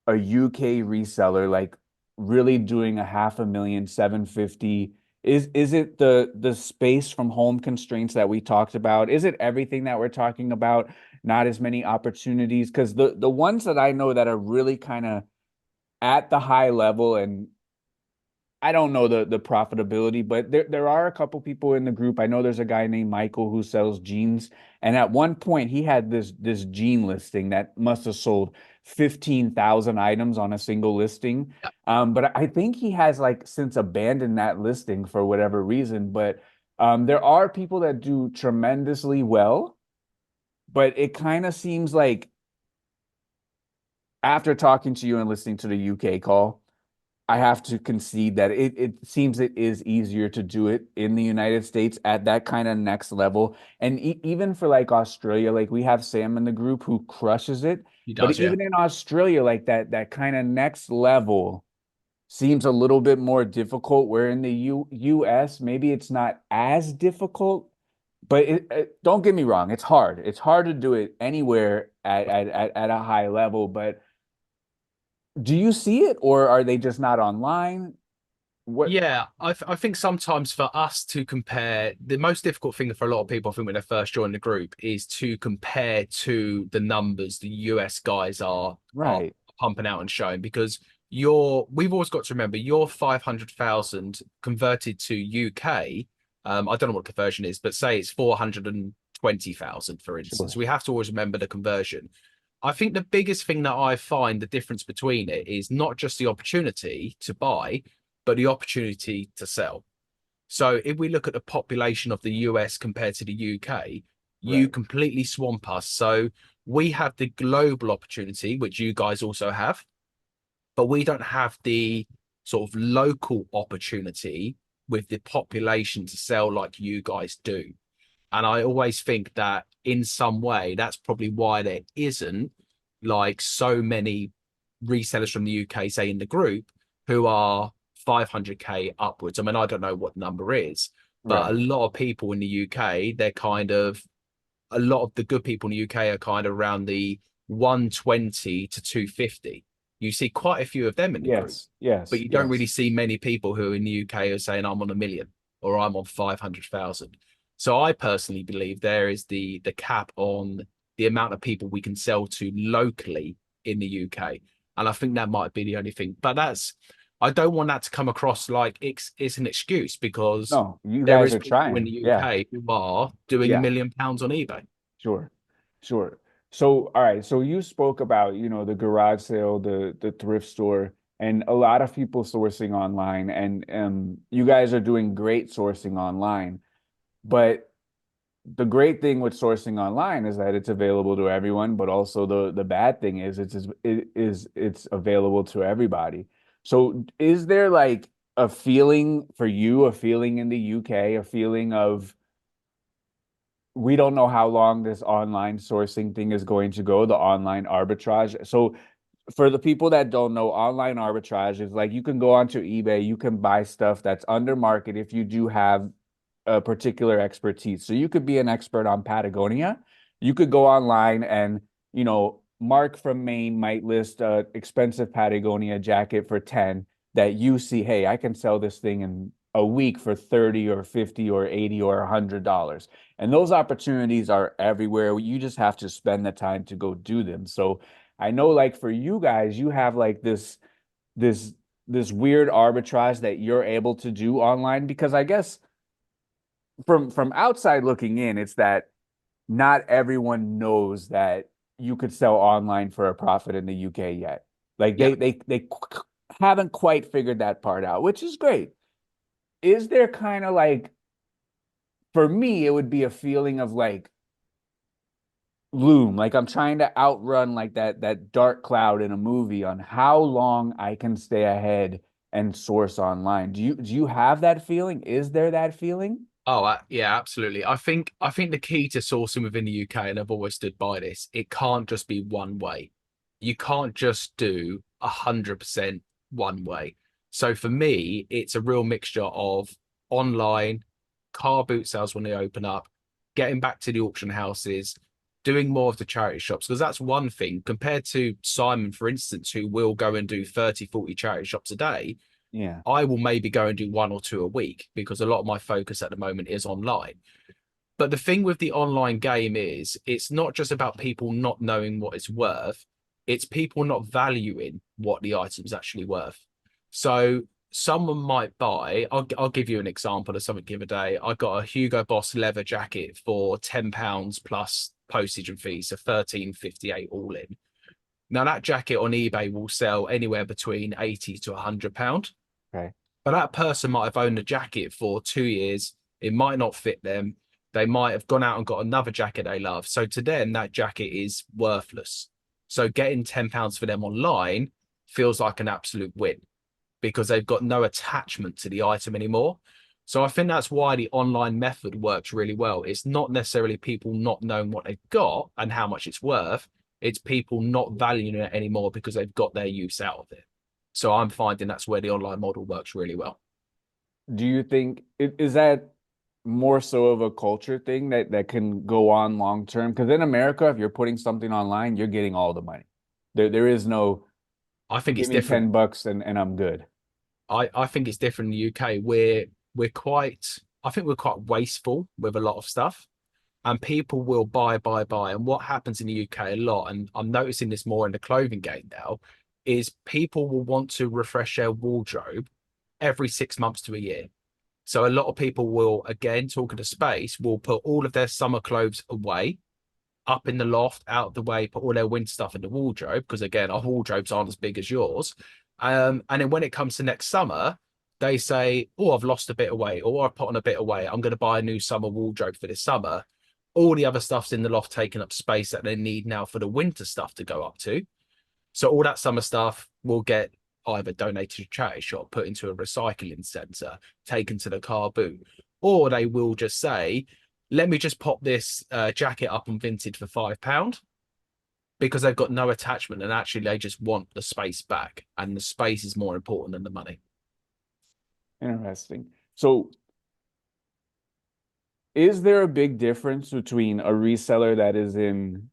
Speaker 1: a UK reseller, like really doing a 500,000, 750? Is it the space from home constraints that we talked about? Is it everything that we're talking about? Not as many opportunities? Because the ones that I know that are really kind of at the high level and I don't know the profitability, but there are a couple people in the group. I know there's a guy named Michael who sells jeans, and at one point he had this jean listing that must have sold 15,000 items on a single listing. But I think he has like since abandoned that listing for whatever reason. But there are people that do tremendously well, but it kind of seems like after talking to you and listening to the UK call, I have to concede that it seems it is easier to do it in the United States at that kind of next level. And even for like Australia, like we have Sam in the group who crushes it.
Speaker 2: He
Speaker 1: But
Speaker 2: does, yeah.
Speaker 1: even in Australia, like that kind of next level seems a little bit more difficult. Where in the US, maybe it's not as difficult, but don't get me wrong, it's hard. It's hard to do it anywhere at a high level. But do you see it, or are they just not online? What?
Speaker 2: Yeah, I think sometimes for us to compare, the most difficult thing for a lot of people, I think, when they first join the group, is to compare to the numbers the US guys are
Speaker 1: Right.
Speaker 2: pumping out and showing, because we've always got to remember your 500,000 converted to UK. I don't know what conversion is, but say it's 420,000, for instance.
Speaker 1: Sure.
Speaker 2: We have to always remember the conversion. I think the biggest thing that I find the difference between it is not just the opportunity to buy, but the opportunity to sell. So if we look at the population of the US compared to the UK, you
Speaker 1: Right.
Speaker 2: completely swamp us. So we have the global opportunity, which you guys also have, but we don't have the sort of local opportunity with the population to sell like you guys do. And I always think that in some way, that's probably why there isn't like so many resellers from the UK, say in the group, who are 500K upwards. I mean, I don't know what the number is, but a
Speaker 1: Right.
Speaker 2: lot of people in the UK, they're kind of, a lot of the good people in the UK are kind of around the 120 to 250. You see quite a few of them in the group,
Speaker 1: Yes.
Speaker 2: but
Speaker 1: Yes.
Speaker 2: you don't really
Speaker 1: Yes.
Speaker 2: see many people who in the UK are saying, I'm on a million or I'm on 500,000. So I personally believe there is the cap on the amount of people we can sell to locally in the UK. And I think that might be the only thing. But I don't want that to come across like it's an excuse, because
Speaker 1: No, you
Speaker 2: there
Speaker 1: guys
Speaker 2: is
Speaker 1: are
Speaker 2: people in the
Speaker 1: trying. Yeah.
Speaker 2: UK who are doing a
Speaker 1: Yeah.
Speaker 2: million pounds on eBay.
Speaker 1: Sure. Sure. So, all right. So you spoke about, the garage sale, the thrift store, and a lot of people sourcing online, and you guys are doing great sourcing online. But the great thing with sourcing online is that it's available to everyone, but also the bad thing is it's available to everybody. So is there like a feeling for you, a feeling in the UK, a feeling of we don't know how long this online sourcing thing is going to go, the online arbitrage. So for the people that don't know, online arbitrage is like you can go onto eBay, you can buy stuff that's under market if you do have a particular expertise. So you could be an expert on Patagonia. You could go online and, Mark from Maine might list a expensive Patagonia jacket for 10 that you see, hey, I can sell this thing in a week for 30 or 50 or 80 or $100. And those opportunities are everywhere. You just have to spend the time to go do them. So I know like for you guys, you have like this this weird arbitrage that you're able to do online because I guess from outside looking in, it's that not everyone knows that you could sell online for a profit in the UK yet. Like
Speaker 2: Yeah.
Speaker 1: they haven't quite figured that part out, which is great. Is there kind of like for me, it would be a feeling of like loom, like I'm trying to outrun like that dark cloud in a movie on how long I can stay ahead and source online. Do you have that feeling? Is there that feeling?
Speaker 2: Oh, yeah, absolutely. I think the key to sourcing within the UK, and I've always stood by this, it can't just be one way. You can't just do 100% one way. So for me, it's a real mixture of online, car boot sales when they open up, getting back to the auction houses, doing more of the charity shops, because that's one thing compared to Simon, for instance, who will go and do 30, 40 charity shops a day.
Speaker 1: Yeah.
Speaker 2: I will maybe go and do one or two a week because a lot of my focus at the moment is online. But the thing with the online game is it's not just about people not knowing what it's worth, it's people not valuing what the item's actually worth. So someone might buy. I'll give you an example of something the other day. I got a Hugo Boss leather jacket for £10 plus postage and fees, so 13.58 all in. Now that jacket on eBay will sell anywhere between 80 to £100.
Speaker 1: Okay.
Speaker 2: But that person might have owned a jacket for 2 years. It might not fit them. They might have gone out and got another jacket they love. So to them, that jacket is worthless. So getting £10 for them online feels like an absolute win because they've got no attachment to the item anymore. So I think that's why the online method works really well. It's not necessarily people not knowing what they've got and how much it's worth. It's people not valuing it anymore because they've got their use out of it. So I'm finding that's where the online model works really well.
Speaker 1: Do you think is that more so of a culture thing that can go on long term? Because in America, if you're putting something online, you're getting all the money. There is no
Speaker 2: I think
Speaker 1: give
Speaker 2: it's
Speaker 1: me
Speaker 2: different.
Speaker 1: 10 bucks and I'm good.
Speaker 2: I think it's different in the UK. We're quite I think we're quite wasteful with a lot of stuff. And people will buy. And what happens in the UK a lot, and I'm noticing this more in the clothing game now, is people will want to refresh their wardrobe every 6 months to a year. So a lot of people will, again, talking to space, will put all of their summer clothes away, up in the loft, out of the way, put all their winter stuff in the wardrobe, because again, our wardrobes aren't as big as yours. And then when it comes to next summer, they say, oh, I've lost a bit of weight, or I've put on a bit of weight. I'm going to buy a new summer wardrobe for this summer. All the other stuff's in the loft taking up space that they need now for the winter stuff to go up to. So all that summer stuff will get either donated to a charity shop, put into a recycling centre, taken to the car boot, or they will just say, let me just pop this jacket up on Vinted for £5 because they've got no attachment and actually they just want the space back. And the space is more important than the money.
Speaker 1: Interesting. So is there a big difference between a reseller that is in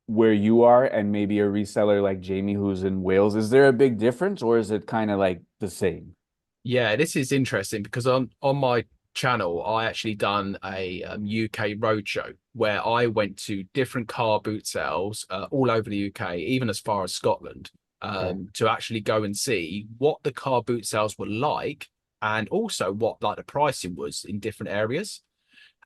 Speaker 1: where you are and maybe a reseller like Jamie who's in Wales? Is there a big difference or is it kind of like the same?
Speaker 2: Yeah, this is interesting because on my channel, I actually done a UK roadshow where I went to different car boot sales all over the UK, even as far as Scotland,
Speaker 1: Okay.
Speaker 2: to actually go and see what the car boot sales were like, and also what like the pricing was in different areas.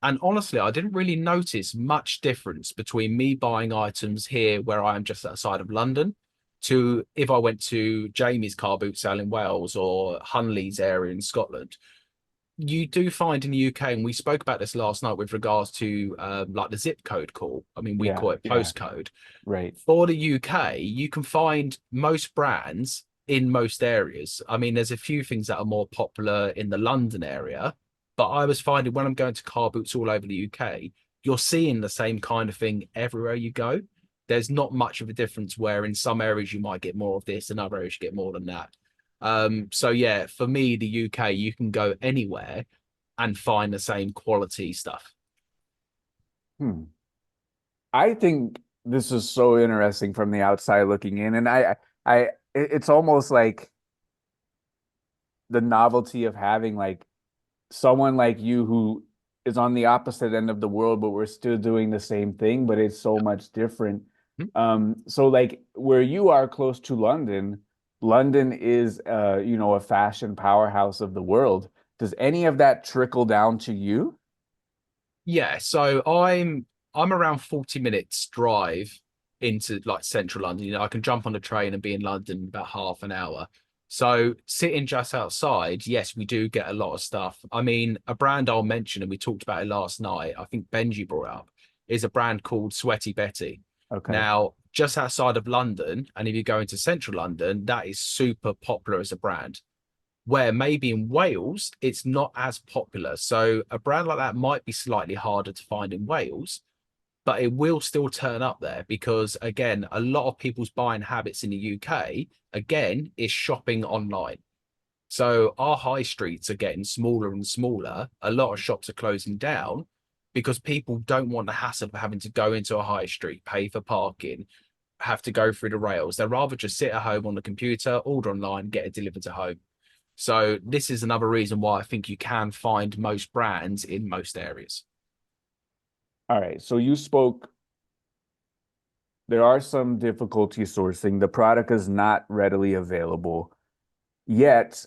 Speaker 2: And honestly, I didn't really notice much difference between me buying items here, where I am just outside of London, to if I went to Jamie's car boot sale in Wales or Hunley's area in Scotland. You do find in the UK, and we spoke about this last night with regards to like the zip code call. I mean, we
Speaker 1: Yeah,
Speaker 2: call it
Speaker 1: yeah,
Speaker 2: postcode.
Speaker 1: right.
Speaker 2: For the UK, you can find most brands in most areas. I mean, there's a few things that are more popular in the London area, but I was finding when I'm going to car boots all over the UK, you're seeing the same kind of thing everywhere you go. There's not much of a difference where in some areas you might get more of this, and other areas you get more than that. So yeah, for me, the UK, you can go anywhere and find the same quality stuff.
Speaker 1: Hmm. I think this is so interesting from the outside looking in, and it's almost like the novelty of having like someone like you who is on the opposite end of the world, but we're still doing the same thing, but it's so much different.
Speaker 2: Yeah.
Speaker 1: So like where you are close to London, London is a fashion powerhouse of the world. Does any of that trickle down to you?
Speaker 2: Yeah, so I'm around 40 minutes drive into like central London. You know, I can jump on a train and be in London in about half an hour. So sitting just outside, yes, we do get a lot of stuff. I mean, a brand I'll mention, and we talked about it last night, I think Benji brought up, is a brand called Sweaty Betty.
Speaker 1: Okay.
Speaker 2: Now, just outside of London, and if you go into central London, that is super popular as a brand where maybe in Wales it's not as popular. So a brand like that might be slightly harder to find in Wales, but it will still turn up there because again, a lot of people's buying habits in the UK again is shopping online. So our high streets are getting smaller and smaller. A lot of shops are closing down because people don't want the hassle of having to go into a high street, pay for parking, have to go through the rails. They'd rather just sit at home on the computer, order online, get it delivered to home. So this is another reason why I think you can find most brands in most areas.
Speaker 1: All right. So you spoke, there are some difficulty sourcing. The product is not readily available. Yet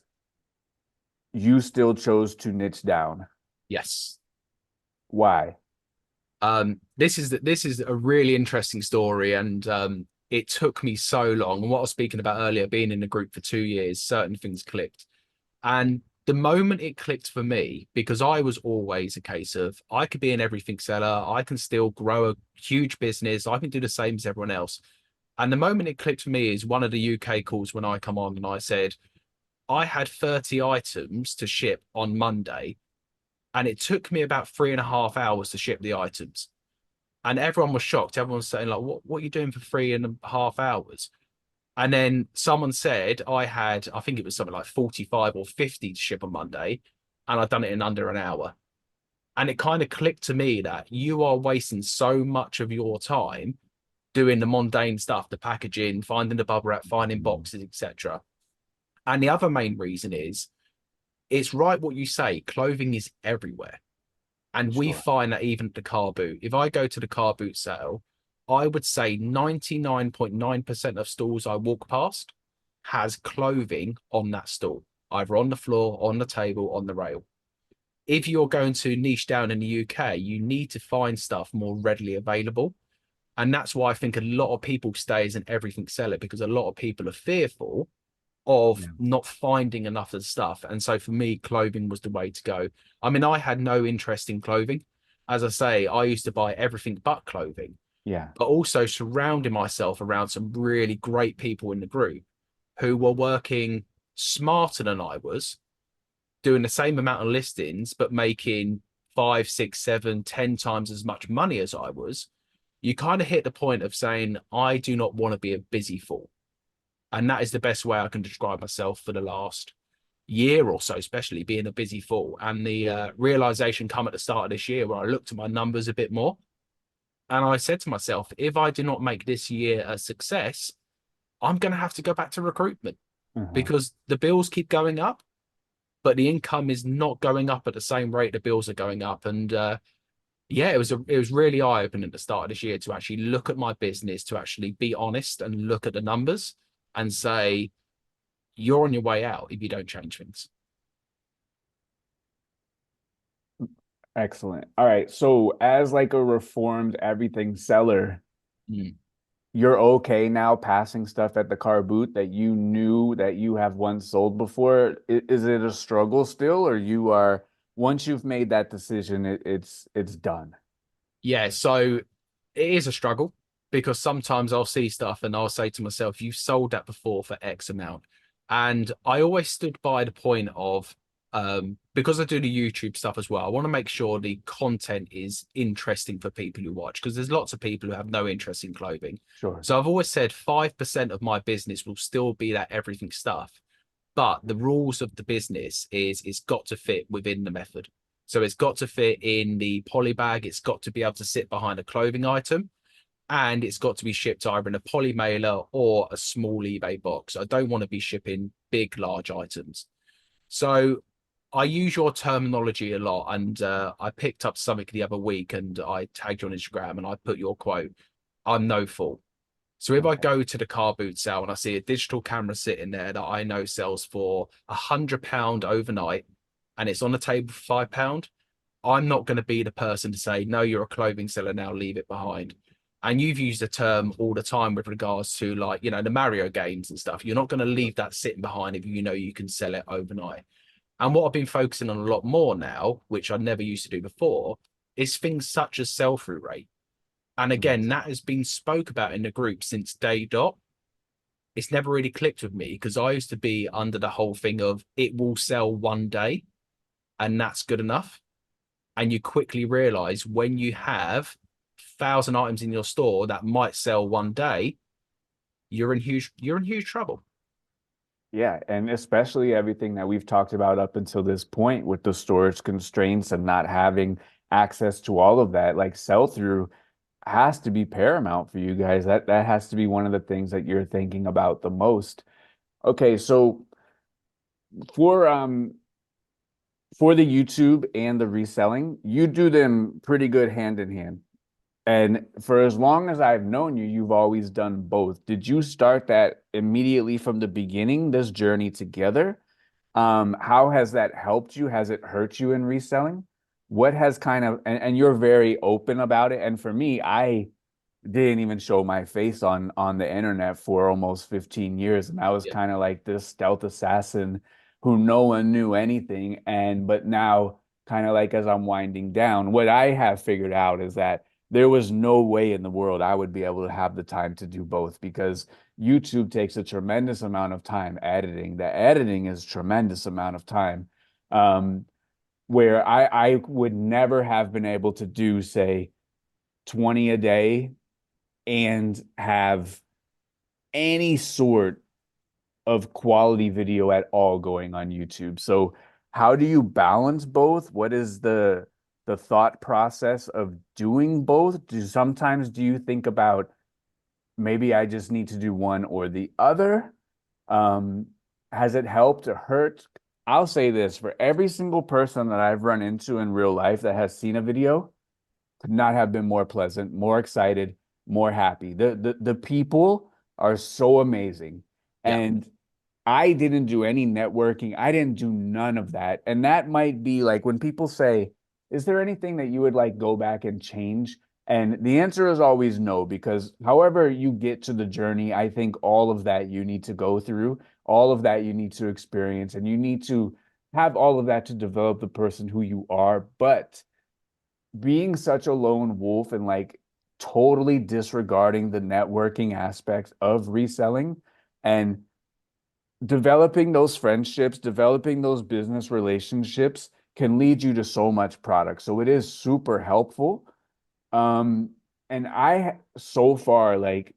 Speaker 1: you still chose to niche down.
Speaker 2: Yes.
Speaker 1: Why?
Speaker 2: This is a really interesting story, and it took me so long. And what I was speaking about earlier, being in the group for 2 years, certain things clicked. And the moment it clicked for me, because I was always a case of I could be an everything seller, I can still grow a huge business, I can do the same as everyone else. And the moment it clicked for me is one of the UK calls when I come on and I said, I had 30 items to ship on Monday, and it took me about 3.5 hours to ship the items. And everyone was shocked. Everyone was saying, like, what are you doing for 3.5 hours? And then someone said I think it was something like 45 or 50 to ship on Monday, and I'd done it in under an hour. And it kind of clicked to me that you are wasting so much of your time doing the mundane stuff, the packaging, finding the bubble wrap, finding boxes, etc. And the other main reason is it's right what you say, clothing is everywhere. And we
Speaker 1: Sure.
Speaker 2: find that even at the car boot, if I go to the car boot sale, I would say 99.9% of stalls I walk past has clothing on that stall, either on the floor, on the table, on the rail. If you're going to niche down in the UK, you need to find stuff more readily available. And that's why I think a lot of people stay as an everything seller, because a lot of people are fearful of
Speaker 1: Yeah.
Speaker 2: not finding enough of the stuff. And so for me, clothing was the way to go. I mean, I had no interest in clothing. As I say, I used to buy everything but clothing,
Speaker 1: Yeah.
Speaker 2: but also surrounding myself around some really great people in the group who were working smarter than I was, doing the same amount of listings, but making five, six, seven, 10 times as much money as I was. You kind of hit the point of saying, I do not want to be a busy fool. And that is the best way I can describe myself for the last year or so, especially being a busy fool. And the realization come at the start of this year where I looked at my numbers a bit more. And I said to myself, if I do not make this year a success, I'm going to have to go back to recruitment
Speaker 1: Mhm.
Speaker 2: because the bills keep going up, but the income is not going up at the same rate the bills are going up. And yeah, it was really eye opening at the start of this year to actually look at my business, to actually be honest and look at the numbers and say, you're on your way out if you don't change things.
Speaker 1: Excellent. All right. So as like a reformed everything seller,
Speaker 2: Mm.
Speaker 1: you're okay now passing stuff at the car boot that you knew that you have once sold before. Is it a struggle still, or you are once you've made that decision, it's done?
Speaker 2: Yeah, so it is a struggle because sometimes I'll see stuff and I'll say to myself, you've sold that before for X amount. And I always stood by the point of, because I do the YouTube stuff as well, I want to make sure the content is interesting for people who watch because there's lots of people who have no interest in clothing.
Speaker 1: Sure.
Speaker 2: So I've always said 5% of my business will still be that everything stuff. But the rules of the business is it's got to fit within the method. So it's got to fit in the poly bag. It's got to be able to sit behind a clothing item, and it's got to be shipped either in a poly mailer or a small eBay box. I don't want to be shipping big, large items. So I use your terminology a lot, and I picked up something the other week, and I tagged you on Instagram, and I put your quote. I'm no fool. So if I
Speaker 1: Okay.
Speaker 2: go to the car boot sale and I see a digital camera sitting there that I know sells for £100 overnight and it's on the table for £5, I'm not going to be the person to say, no, you're a clothing seller now, leave it behind. And you've used the term all the time with regards to like, the Mario games and stuff. You're not going to leave that sitting behind if you know you can sell it overnight. And what I've been focusing on a lot more now, which I never used to do before, is things such as sell-through rate. And again,
Speaker 1: Yes.
Speaker 2: that has been spoke about in the group since day dot. It's never really clicked with me because I used to be under the whole thing of it will sell one day and that's good enough. And you quickly realize when you have 1,000 items in your store that might sell one day, you're in huge trouble.
Speaker 1: Yeah, and especially everything that we've talked about up until this point with the storage constraints and not having access to all of that, like sell through has to be paramount for you guys. That has to be one of the things that you're thinking about the most. Okay, so for um for the YouTube and the reselling, you do them pretty good hand in hand. And for as long as I've known you, you've always done both. Did you start that immediately from the beginning, this journey together? How has that helped you? Has it hurt you in reselling? What has kind of, and you're very open about it. And for me, I didn't even show my face on the internet for almost 15 years. And I was
Speaker 2: Yeah.
Speaker 1: kind of like this stealth assassin who no one knew anything. And but now, kind of like as I'm winding down, what I have figured out is that there was no way in the world I would be able to have the time to do both because YouTube takes a tremendous amount of time editing. The editing is tremendous amount of time. Um, where I would never have been able to do, say, 20 a day and have any sort of quality video at all going on YouTube. So how do you balance both? What is the thought process of doing both? Do you think about maybe I just need to do one or the other? Um, has it helped or hurt? I'll say this for every single person that I've run into in real life that has seen a video, could not have been more pleasant, more excited, more happy. The people are so amazing.
Speaker 2: Yeah.
Speaker 1: And I didn't do any networking. I didn't do none of that. And that might be like when people say, is there anything that you would like go back and change? And the answer is always no, because however you get to the journey, I think all of that you need to go through, all of that you need to experience, and you need to have all of that to develop the person who you are. But being such a lone wolf and like totally disregarding the networking aspects of reselling and developing those friendships, developing those business relationships can lead you to so much product. So it is super helpful. Um, and I so far like,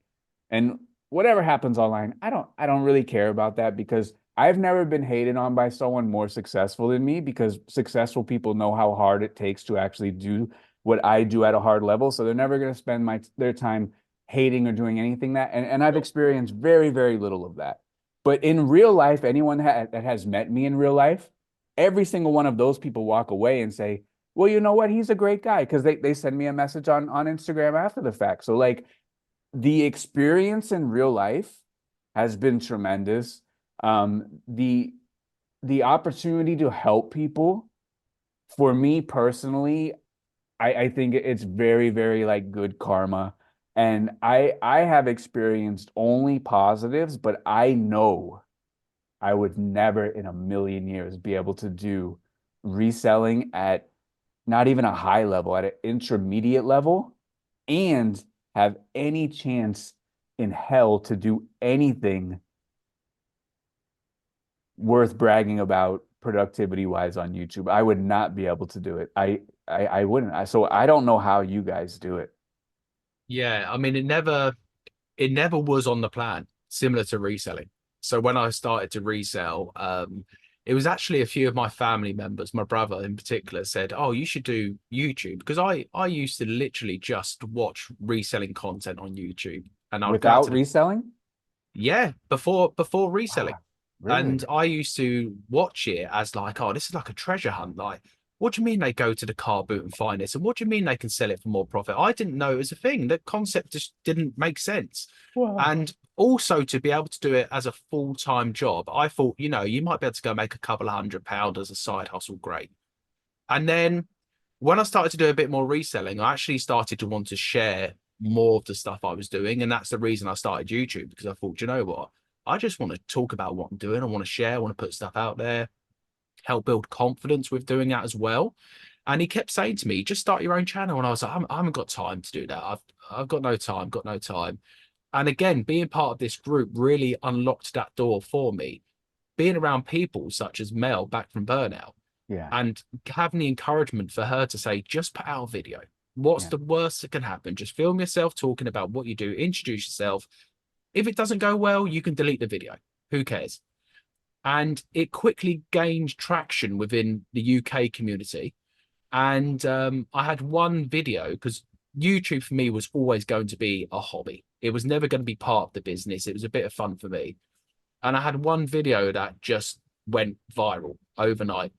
Speaker 1: and whatever happens online, I don't really care about that because I've never been hated on by someone more successful than me because successful people know how hard it takes to actually do what I do at a hard level. So they're never going to spend their time hating or doing anything that, and I've
Speaker 2: Sure.
Speaker 1: experienced very, very little of that. But in real life, that has met me in real life, every single one of those people walk away and say, well, you know what? He's a great guy because they send me a message on Instagram after the fact. So like the experience in real life has been tremendous. The opportunity to help people for me personally, I think it's very, very like good karma. And I have experienced only positives, but I know I would never in a million years be able to do reselling at not even a high level, at an intermediate level, and have any chance in hell to do anything worth bragging about productivity wise on YouTube. I would not be able to do it. I wouldn't. So I don't know how you guys do it.
Speaker 2: Yeah. I mean, it never was on the plan, similar to reselling. So when I started to resell, it was actually a few of my family members, my brother in particular, said, "Oh, you should do YouTube," because I used to literally just watch reselling content on YouTube, and I'd go out
Speaker 1: Without
Speaker 2: to the
Speaker 1: reselling?
Speaker 2: yeah before reselling,
Speaker 1: Wow, really?
Speaker 2: and I used to watch it as like, oh, this is like a treasure hunt. Like, what do you mean they go to the car boot and find this? And what do you mean they can sell it for more profit? I didn't know it was a thing. The concept just didn't make sense.
Speaker 1: Wow.
Speaker 2: And also to be able to do it as a full-time job, I thought, you might be able to go make a couple of £100 as a side hustle. Great. And then when I started to do a bit more reselling, I actually started to want to share more of the stuff I was doing. And that's the reason I started YouTube, because I thought, you know what? I just want to talk about what I'm doing. I want to share, I want to put stuff out there, help build confidence with doing that as well. And he kept saying to me, just start your own channel. And I was like, I haven't got time to do that. I've got no time, got no time. And again, being part of this group really unlocked that door for me. Being around people such as Mel back from burnout
Speaker 1: Yeah,
Speaker 2: and having the encouragement for her to say, just put out a video. What's
Speaker 1: yeah,
Speaker 2: the worst that can happen? Just film yourself talking about what you do, introduce yourself. If it doesn't go well, you can delete the video. Who cares? And it quickly gained traction within the UK community. And I had one video because YouTube for me was always going to be a hobby. It was never going to be part of the business. It was a bit of fun for me. And I had one video that just went viral overnight.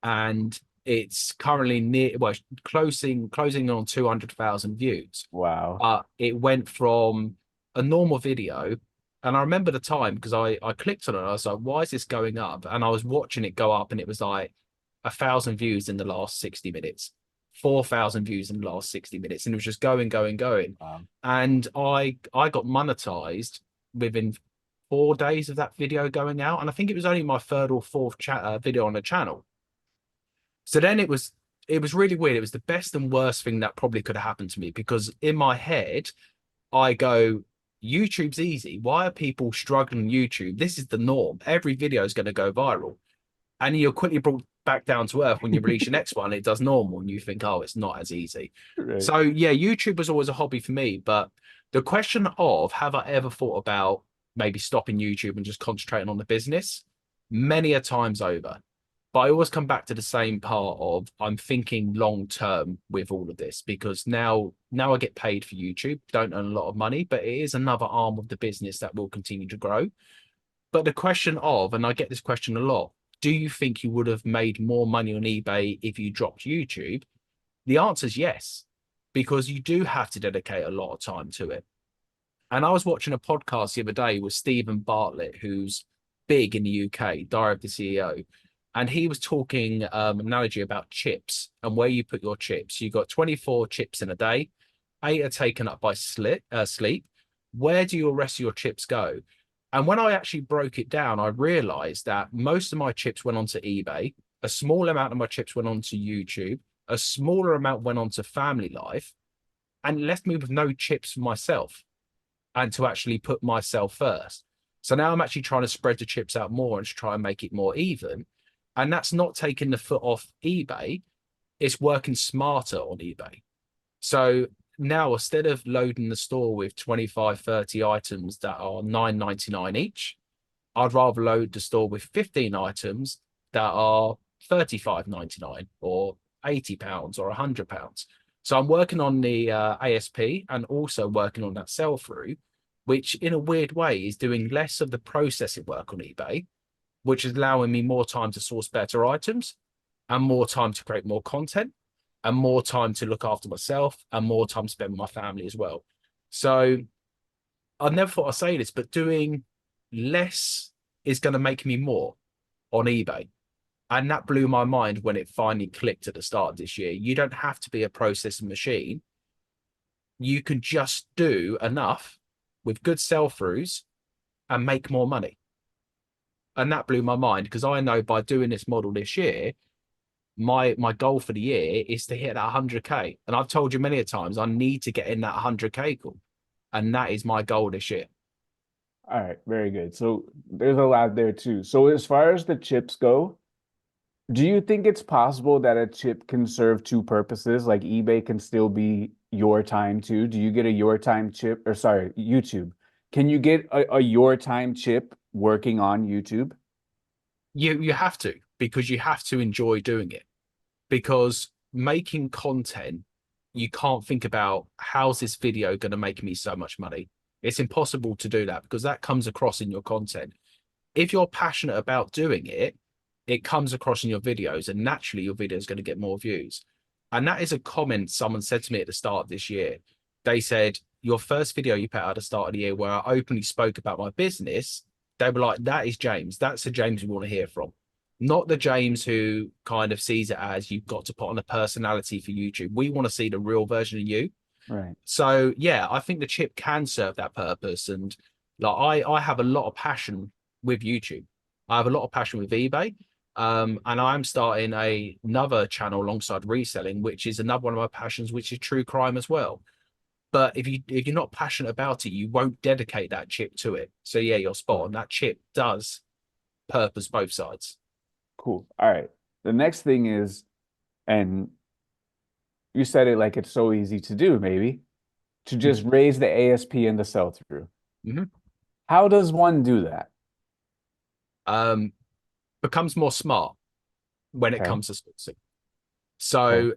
Speaker 2: And it's currently near, well, closing on 200,000 views.
Speaker 1: wow.
Speaker 2: It went from a normal video And I remember the time because I clicked on it. And I was like, why is this going up? And I was watching it go up, and it was like 1,000 views in the last 60 minutes, 4,000 views in the last 60 minutes. And it was just going, going, going.
Speaker 1: Um,
Speaker 2: And I got monetized within 4 days of that video going out. And I think it was only my third or fourth video on the channel. So then it was really weird. It was the best and worst thing that probably could have happened to me because in my head, I go, YouTube's easy. Why are people struggling on YouTube? This is the norm. Every video is going to go viral. And you're quickly brought back down to earth when you release your next one. It does normal, and you think, oh, it's not as easy.
Speaker 1: right.
Speaker 2: So, yeah, YouTube was always a hobby for me. But the question of have I ever thought about maybe stopping YouTube and just concentrating on the business? Many a times over. But I always come back to the same part of I'm thinking long term with all of this because now I get paid for YouTube, don't earn a lot of money, but it is another arm of the business that will continue to grow. But the question of, and I get this question a lot, do you think you would have made more money on eBay if you dropped YouTube? The answer is yes, because you do have to dedicate a lot of time to it. And I was watching a podcast the other day with Stephen Bartlett, who's big in the UK, Diary of the CEO. And he was talking an analogy about chips and where you put your chips. You've got 24 chips in a day, 8 are taken up by sleep. Where do your rest of your chips go? And when I actually broke it down, I realized that most of my chips went onto eBay, a small amount of my chips went onto YouTube, a smaller amount went onto family life, and left me with no chips for myself and to actually put myself first. So now I'm actually trying to spread the chips out more and to try and make it more even. And that's not taking the foot off eBay. It's working smarter on eBay. So now instead of loading the store with 25, 30 items that are 9.99 each, I'd rather load the store with 15 items that are 35.99 or £80 or £100. So I'm working on the ASP and also working on that sell through, which in a weird way is doing less of the processing work on eBay, which is allowing me more time to source better items and more time to create more content and more time to look after myself and more time to spend with my family as well. So I never thought I'd say this, but doing less is going to make me more on eBay. And that blew my mind when it finally clicked at the start of this year. You don't have to be a processing machine. You can just do enough with good sell throughs and make more money. And that blew my mind because I know by doing this model this year, my goal for the year is to hit that 100K. And I've told you many a times I need to get in that 100K call. And that is my goal this year.
Speaker 1: All right, very good. So there's a lot there too. So as far as the chips go, do you think it's possible that a chip can serve two purposes? Like eBay can still be your time too? Do you get a your time chip or sorry, YouTube? Can you get a your time chip working on YouTube?
Speaker 2: You have to because you have to enjoy doing it. Because making content, you can't think about how's this video going to make me so much money. It's impossible to do that because that comes across in your content. If you're passionate about doing it, it comes across in your videos, and naturally your video is going to get more views. And that is a comment someone said to me at the start of this year. They said, your first video you put out at the start of the year where I openly spoke about my business, they were like, that is James. That's the James we want to hear from. Not the James who kind of sees it as you've got to put on a personality for YouTube. We want to see the real version of you.
Speaker 1: Right.
Speaker 2: So yeah, I think the chip can serve that purpose. And like I have a lot of passion with YouTube. I have a lot of passion with eBay. And I'm starting another channel alongside reselling, which is another one of my passions, which is true crime as well. But if you're not passionate about it, you won't dedicate that chip to it. So yeah, you're spot on. That chip does purpose both sides.
Speaker 1: Cool. All right. The next thing is, and you said it like it's so easy to do, maybe, to just raise the ASP and the sell through.
Speaker 2: Mhm.
Speaker 1: How does one do that?
Speaker 2: Um, becomes more smart when it
Speaker 1: Okay.
Speaker 2: comes to sourcing.
Speaker 1: Okay.
Speaker 2: So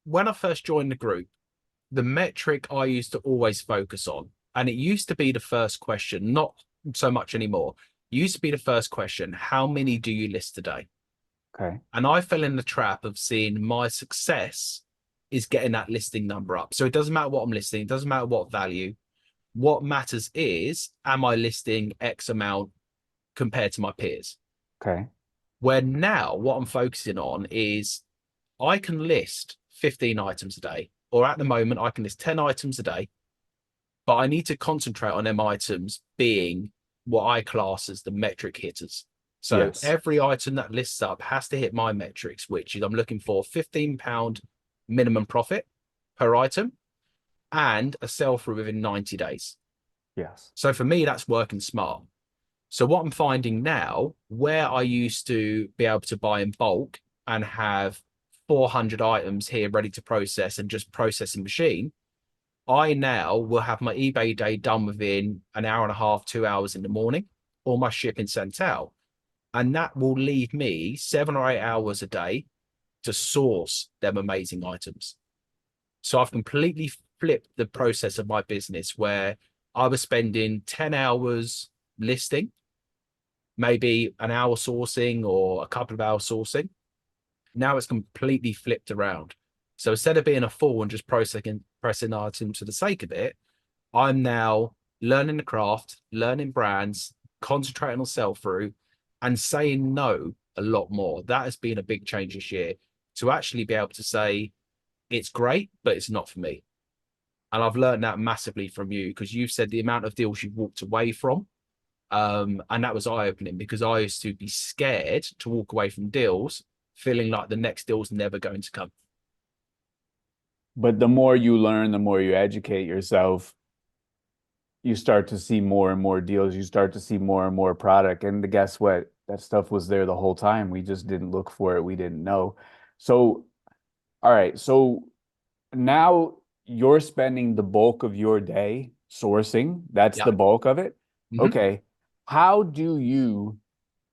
Speaker 2: when I first joined the group, the metric I used to always focus on, and it used to be the first question, not so much anymore. It used to be the first question, how many do you list today?
Speaker 1: Okay.
Speaker 2: And I fell in the trap of seeing my success is getting that listing number up. So it doesn't matter what I'm listing, it doesn't matter what value. What matters is, am I listing X amount compared to my peers?
Speaker 1: Okay.
Speaker 2: Where now what I'm focusing on is I can list 15 items a day, or at the moment, I can list 10 items a day, but I need to concentrate on them items being what I class as the metric hitters. So
Speaker 1: Yes.
Speaker 2: every item that lists up has to hit my metrics, which is I'm looking for £15 minimum profit per item and a sell through within 90 days.
Speaker 1: Yes.
Speaker 2: So for me, that's working smart. So what I'm finding now, where I used to be able to buy in bulk and have 400 items here ready to process and just processing machine, I now will have my eBay day done within an hour and a half, 2 hours in the morning, all my shipping sent out. And that will leave me 7 or 8 hours a day to source them amazing items. So I've completely flipped the process of my business where I was spending 10 hours listing, maybe an hour sourcing or a couple of hours sourcing. Now it's completely flipped around. So instead of being a fool and just pressing items for the sake of it, I'm now learning the craft, learning brands, concentrating on sell through, and saying no a lot more. That has been a big change this year to actually be able to say, it's great, but it's not for me. And I've learned that massively from you because you've said the amount of deals you've walked away from. And that was eye opening because I used to be scared to walk away from deals, feeling like the next deal's never going to come.
Speaker 1: But the more you learn, the more you educate yourself, you start to see more and more deals. You start to see more and more product. And guess what? That stuff was there the whole time. We just didn't look for it. We didn't know. So, all right. So now you're spending the bulk of your day sourcing. That's
Speaker 2: Yeah.
Speaker 1: the bulk of it.
Speaker 2: Hmm.
Speaker 1: Okay. How do you,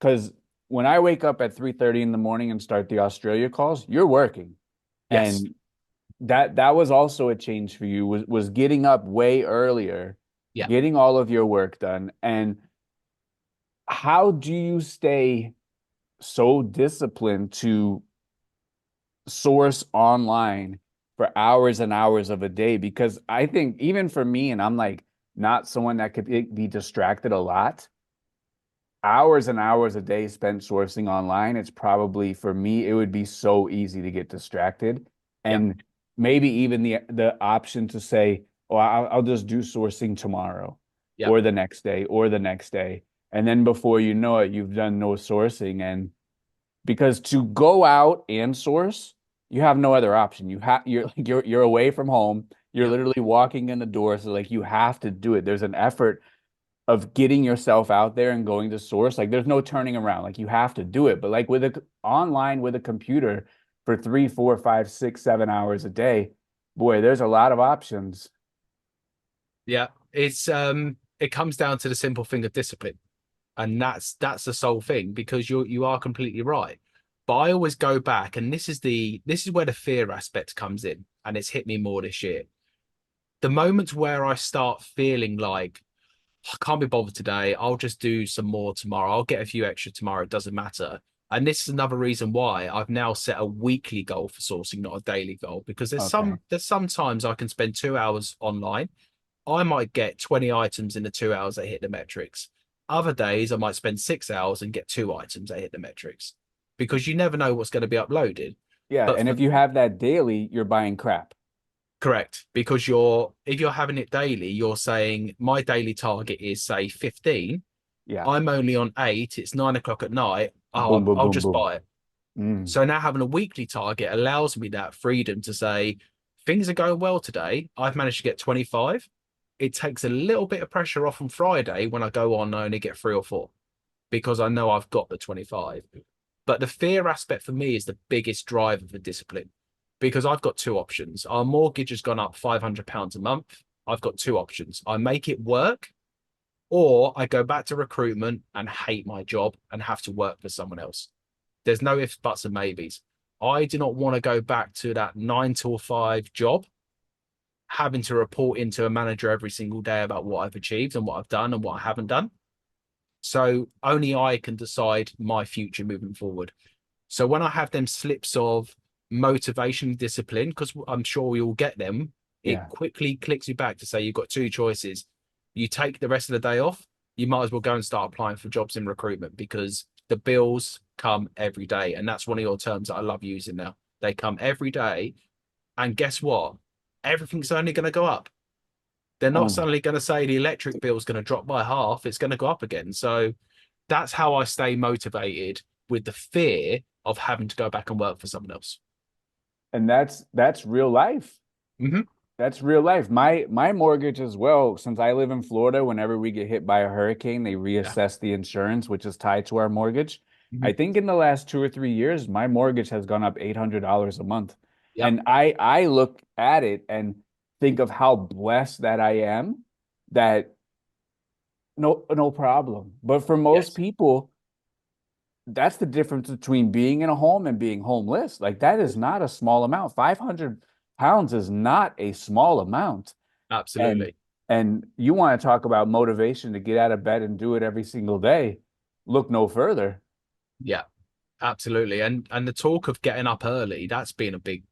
Speaker 1: because when I wake up at 3:30 in the morning and start the Australia calls, you're working.
Speaker 2: Yes.
Speaker 1: And that was also a change for you was getting up way earlier,
Speaker 2: Yeah.
Speaker 1: getting all of your work done. And how do you stay so disciplined to source online for hours and hours of a day? Because I think even for me, and I'm like not someone that could be distracted a lot, hours and hours a day spent sourcing online, it's probably for me, it would be so easy to get distracted.
Speaker 2: Yeah.
Speaker 1: And maybe even the option to say, oh, I'll just do sourcing tomorrow
Speaker 2: Yeah.
Speaker 1: or the next day or the next day. And then before you know it, you've done no sourcing. And because to go out and source, you have no other option. You're away from home. You're
Speaker 2: Yeah.
Speaker 1: literally walking in the door. So like you have to do it. There's an effort of getting yourself out there and going to source. Like there's no turning around. Like you have to do it. But like with a online with a computer for 3, 4, 5, 6, 7 hours a day, boy, there's a lot of options.
Speaker 2: Yeah. It comes down to the simple thing of discipline. And that's the sole thing because you are completely right. But I always go back, and this is where the fear aspect comes in, and it's hit me more this year. The moments where I start feeling like I can't be bothered today, I'll just do some more tomorrow. I'll get a few extra tomorrow. It doesn't matter. And this is another reason why I've now set a weekly goal for sourcing, not a daily goal, because
Speaker 1: Okay.
Speaker 2: there's sometimes I can spend 2 hours online. I might get 20 items in the 2 hours that hit the metrics. Other days, I might spend 6 hours and get two items that hit the metrics because you never know what's going to be uploaded.
Speaker 1: Yeah.
Speaker 2: But
Speaker 1: And
Speaker 2: for
Speaker 1: if you have that daily, you're buying crap.
Speaker 2: correct, because if you're having it daily, you're saying my daily target is say 15.
Speaker 1: Yeah.
Speaker 2: I'm only on 8. It's 9 o'clock at night. Oh,
Speaker 1: Boom, boom,
Speaker 2: I'll
Speaker 1: boom,
Speaker 2: just
Speaker 1: boom.
Speaker 2: buy it.
Speaker 1: Mm.
Speaker 2: So now having a weekly target allows me that freedom to say things are going well today. I've managed to get 25. It takes a little bit of pressure off on Friday when I go on and I only get 3 or 4 because I know I've got the 25. But the fear aspect for me is the biggest driver for discipline because I've got two options. Our mortgage has gone up £500 a month. I've got two options. I make it work or I go back to recruitment and hate my job and have to work for someone else. There's no ifs, buts, and maybes. I do not want to go back to that 9 to 5 job, having to report into a manager every single day about what I've achieved and what I've done and what I haven't done. So only I can decide my future moving forward. So when I have them slips of motivation, discipline, because I'm sure we all get them, it
Speaker 1: Yeah.
Speaker 2: quickly clicks you back to say you've got two choices. you take the rest of the day off, you might as well go and start applying for jobs in recruitment because the bills come every day. And that's one of your terms that I love using now. They come every day. And guess what? Everything's only going to go up. They're not
Speaker 1: Oh,
Speaker 2: suddenly going to say the electric bill is going to drop by half. It's going to go up again. So that's how I stay motivated with the fear of having to go back and work for someone else.
Speaker 1: and that's real life.
Speaker 2: Hmm.
Speaker 1: That's real life. My mortgage as well, since I live in Florida, whenever we get hit by a hurricane, they
Speaker 2: Yeah.
Speaker 1: reassess the insurance, which is tied to our mortgage.
Speaker 2: Hmm.
Speaker 1: I think in the last 2 or 3 years, my mortgage has gone up $800 a month.
Speaker 2: Yep.
Speaker 1: And I look at it and think of how blessed that I am that no problem. But for most
Speaker 2: Yes.
Speaker 1: people, that's the difference between being in a home and being homeless. Like that is not a small amount. 500 pounds is not a small amount. And
Speaker 2: Absolutely.
Speaker 1: and you want to talk about motivation to get out of bed and do it every single day. Look no further.
Speaker 2: Yeah. Absolutely. And the talk of getting up early, that's been a big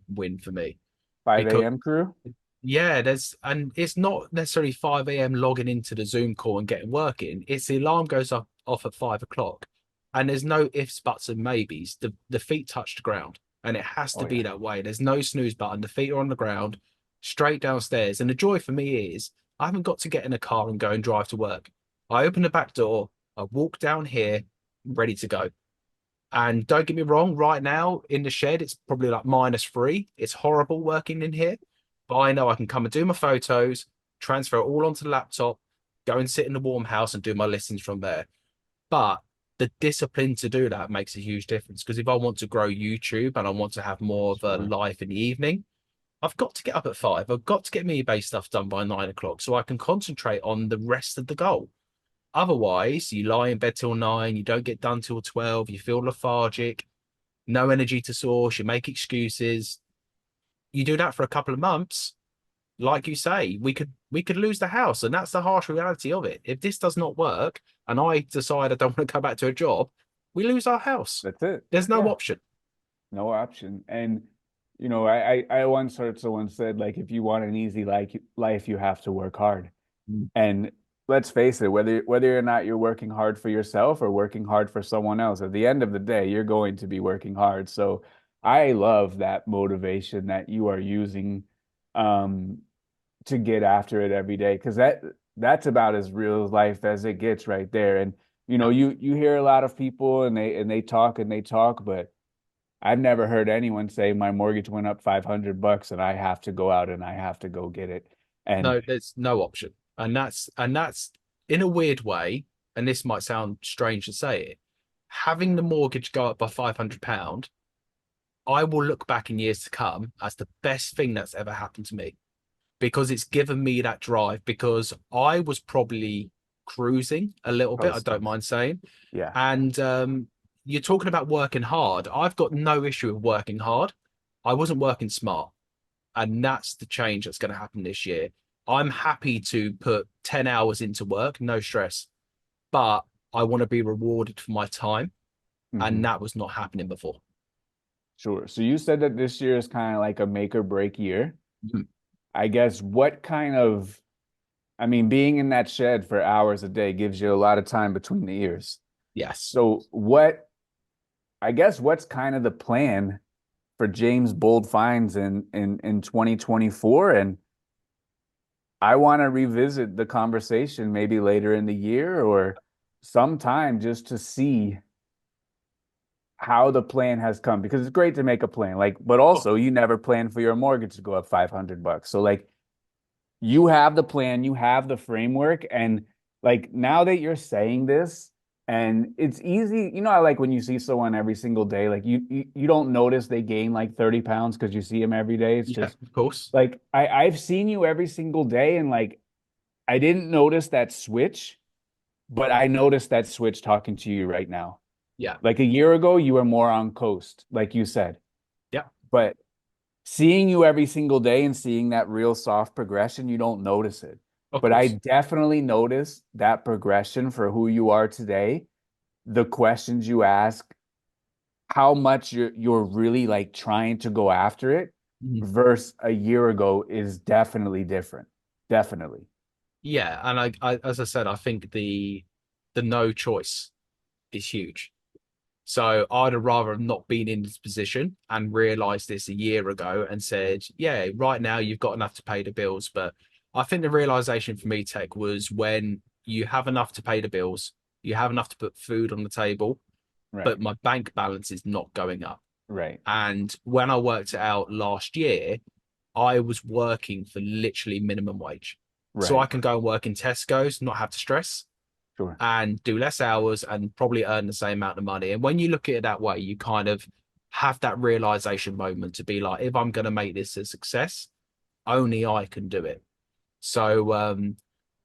Speaker 2: win for me.
Speaker 1: 5
Speaker 2: Because
Speaker 1: a.m. crew.
Speaker 2: yeah, and it's not necessarily 5 a.m. logging into the Zoom call and getting working. It's the alarm goes up off at 5 o'clock. And there's no ifs, buts, and maybes. The feet touch the ground. And it has to
Speaker 1: Oh
Speaker 2: be
Speaker 1: yeah.
Speaker 2: that way. There's no snooze button. The feet are on the ground, straight downstairs. And the joy for me is I haven't got to get in a car and go and drive to work. I open the back door, I walk down here, ready to go. And don't get me wrong, right now in the shed, it's probably like -3. It's horrible working in here, but I know I can come and do my photos, transfer it all onto the laptop, go and sit in the warm house and do my listings from there. But the discipline to do that makes a huge difference because if I want to grow YouTube and I want to have more of a
Speaker 1: Sure.
Speaker 2: life in the evening, I've got to get up at 5. I've got to get my eBay stuff done by 9 o'clock so I can concentrate on the rest of the goal. Otherwise, you lie in bed till 9, you don't get done till 12, you feel lethargic, no energy to source, you make excuses. You do that for a couple of months, like you say, we could lose the house, and that's the harsh reality of it. If this does not work and I decide I don't want to go back to a job, we lose our house.
Speaker 1: That's it.
Speaker 2: There's no
Speaker 1: Yeah.
Speaker 2: option.
Speaker 1: No option. And I once heard someone said like if you want an easy life, you have to work hard.
Speaker 2: Mm.
Speaker 1: And let's face it, whether or not you're working hard for yourself or working hard for someone else, at the end of the day, you're going to be working hard. So I love that motivation that you are using um, to get after it every day, because that's about as real life as it gets right there. And
Speaker 2: Yeah.
Speaker 1: you hear a lot of people and they talk, but I've never heard anyone say my mortgage went up $500 and I have to go out and I have to go get it. And
Speaker 2: No, there's no option. And that's in a weird way, and this might sound strange to say it, having the mortgage go up by £500, I will look back in years to come as the best thing that's ever happened to me because it's given me that drive because I was probably cruising a little bit, I don't
Speaker 1: coasting.
Speaker 2: mind saying.
Speaker 1: Yeah.
Speaker 2: And you're talking about working hard. I've got no issue with working hard. I wasn't working smart. And that's the change that's going to happen this year. I'm happy to put 10 hours into work, no stress, but I want to be rewarded for my time. And
Speaker 1: Hmm.
Speaker 2: that was not happening before.
Speaker 1: Sure. So you said that this year is kind of like a make or break year.
Speaker 2: Mhm.
Speaker 1: I guess what kind of, I mean, being in that shed for hours a day gives you a lot of time between the ears.
Speaker 2: Yes.
Speaker 1: So I guess what's kind of the plan for James Bold Finds in 2024? And I want to revisit the conversation maybe later in the year or sometime just to see how the plan has come, because it's great to make a plan, like, but
Speaker 2: Oh,
Speaker 1: also you never plan for your mortgage to go up $500. So like you have the plan, you have the framework, and like now that you're saying this, and it's easy, I like when you see someone every single day, like you don't notice they gain like 30 pounds because you see them every day. It's
Speaker 2: yeah,
Speaker 1: just
Speaker 2: of course.
Speaker 1: like I've seen you every single day, and like I didn't notice that switch, but I noticed that switch talking to you right now.
Speaker 2: Yeah.
Speaker 1: Like a year ago, you were more on coast, like you said.
Speaker 2: Yeah,
Speaker 1: But seeing you every single day and seeing that real soft progression, you don't notice it.
Speaker 2: of
Speaker 1: But I
Speaker 2: course.
Speaker 1: definitely notice that progression for who you are today, the questions you ask, how much you're really like trying to go after it
Speaker 2: Mhm.
Speaker 1: versus a year ago is definitely different. Definitely.
Speaker 2: Yeah, and as I said, I think the no choice is huge. So I'd have rather have not been in this position and realized this a year ago and said, yeah, right now you've got enough to pay the bills. But I think the realization for me, Tech, was when you have enough to pay the bills, you have enough to put food on the table, but
Speaker 1: Right,
Speaker 2: my bank balance is not going up.
Speaker 1: right,
Speaker 2: And when I worked it out last year, I was working for literally minimum wage. So I
Speaker 1: right.
Speaker 2: can go and work in Tesco's, not have to stress,
Speaker 1: Sure.
Speaker 2: and do less hours and probably earn the same amount of money. And when you look at it that way, you kind of have that realization moment to be like, if I'm going to make this a success, only I can do it. So,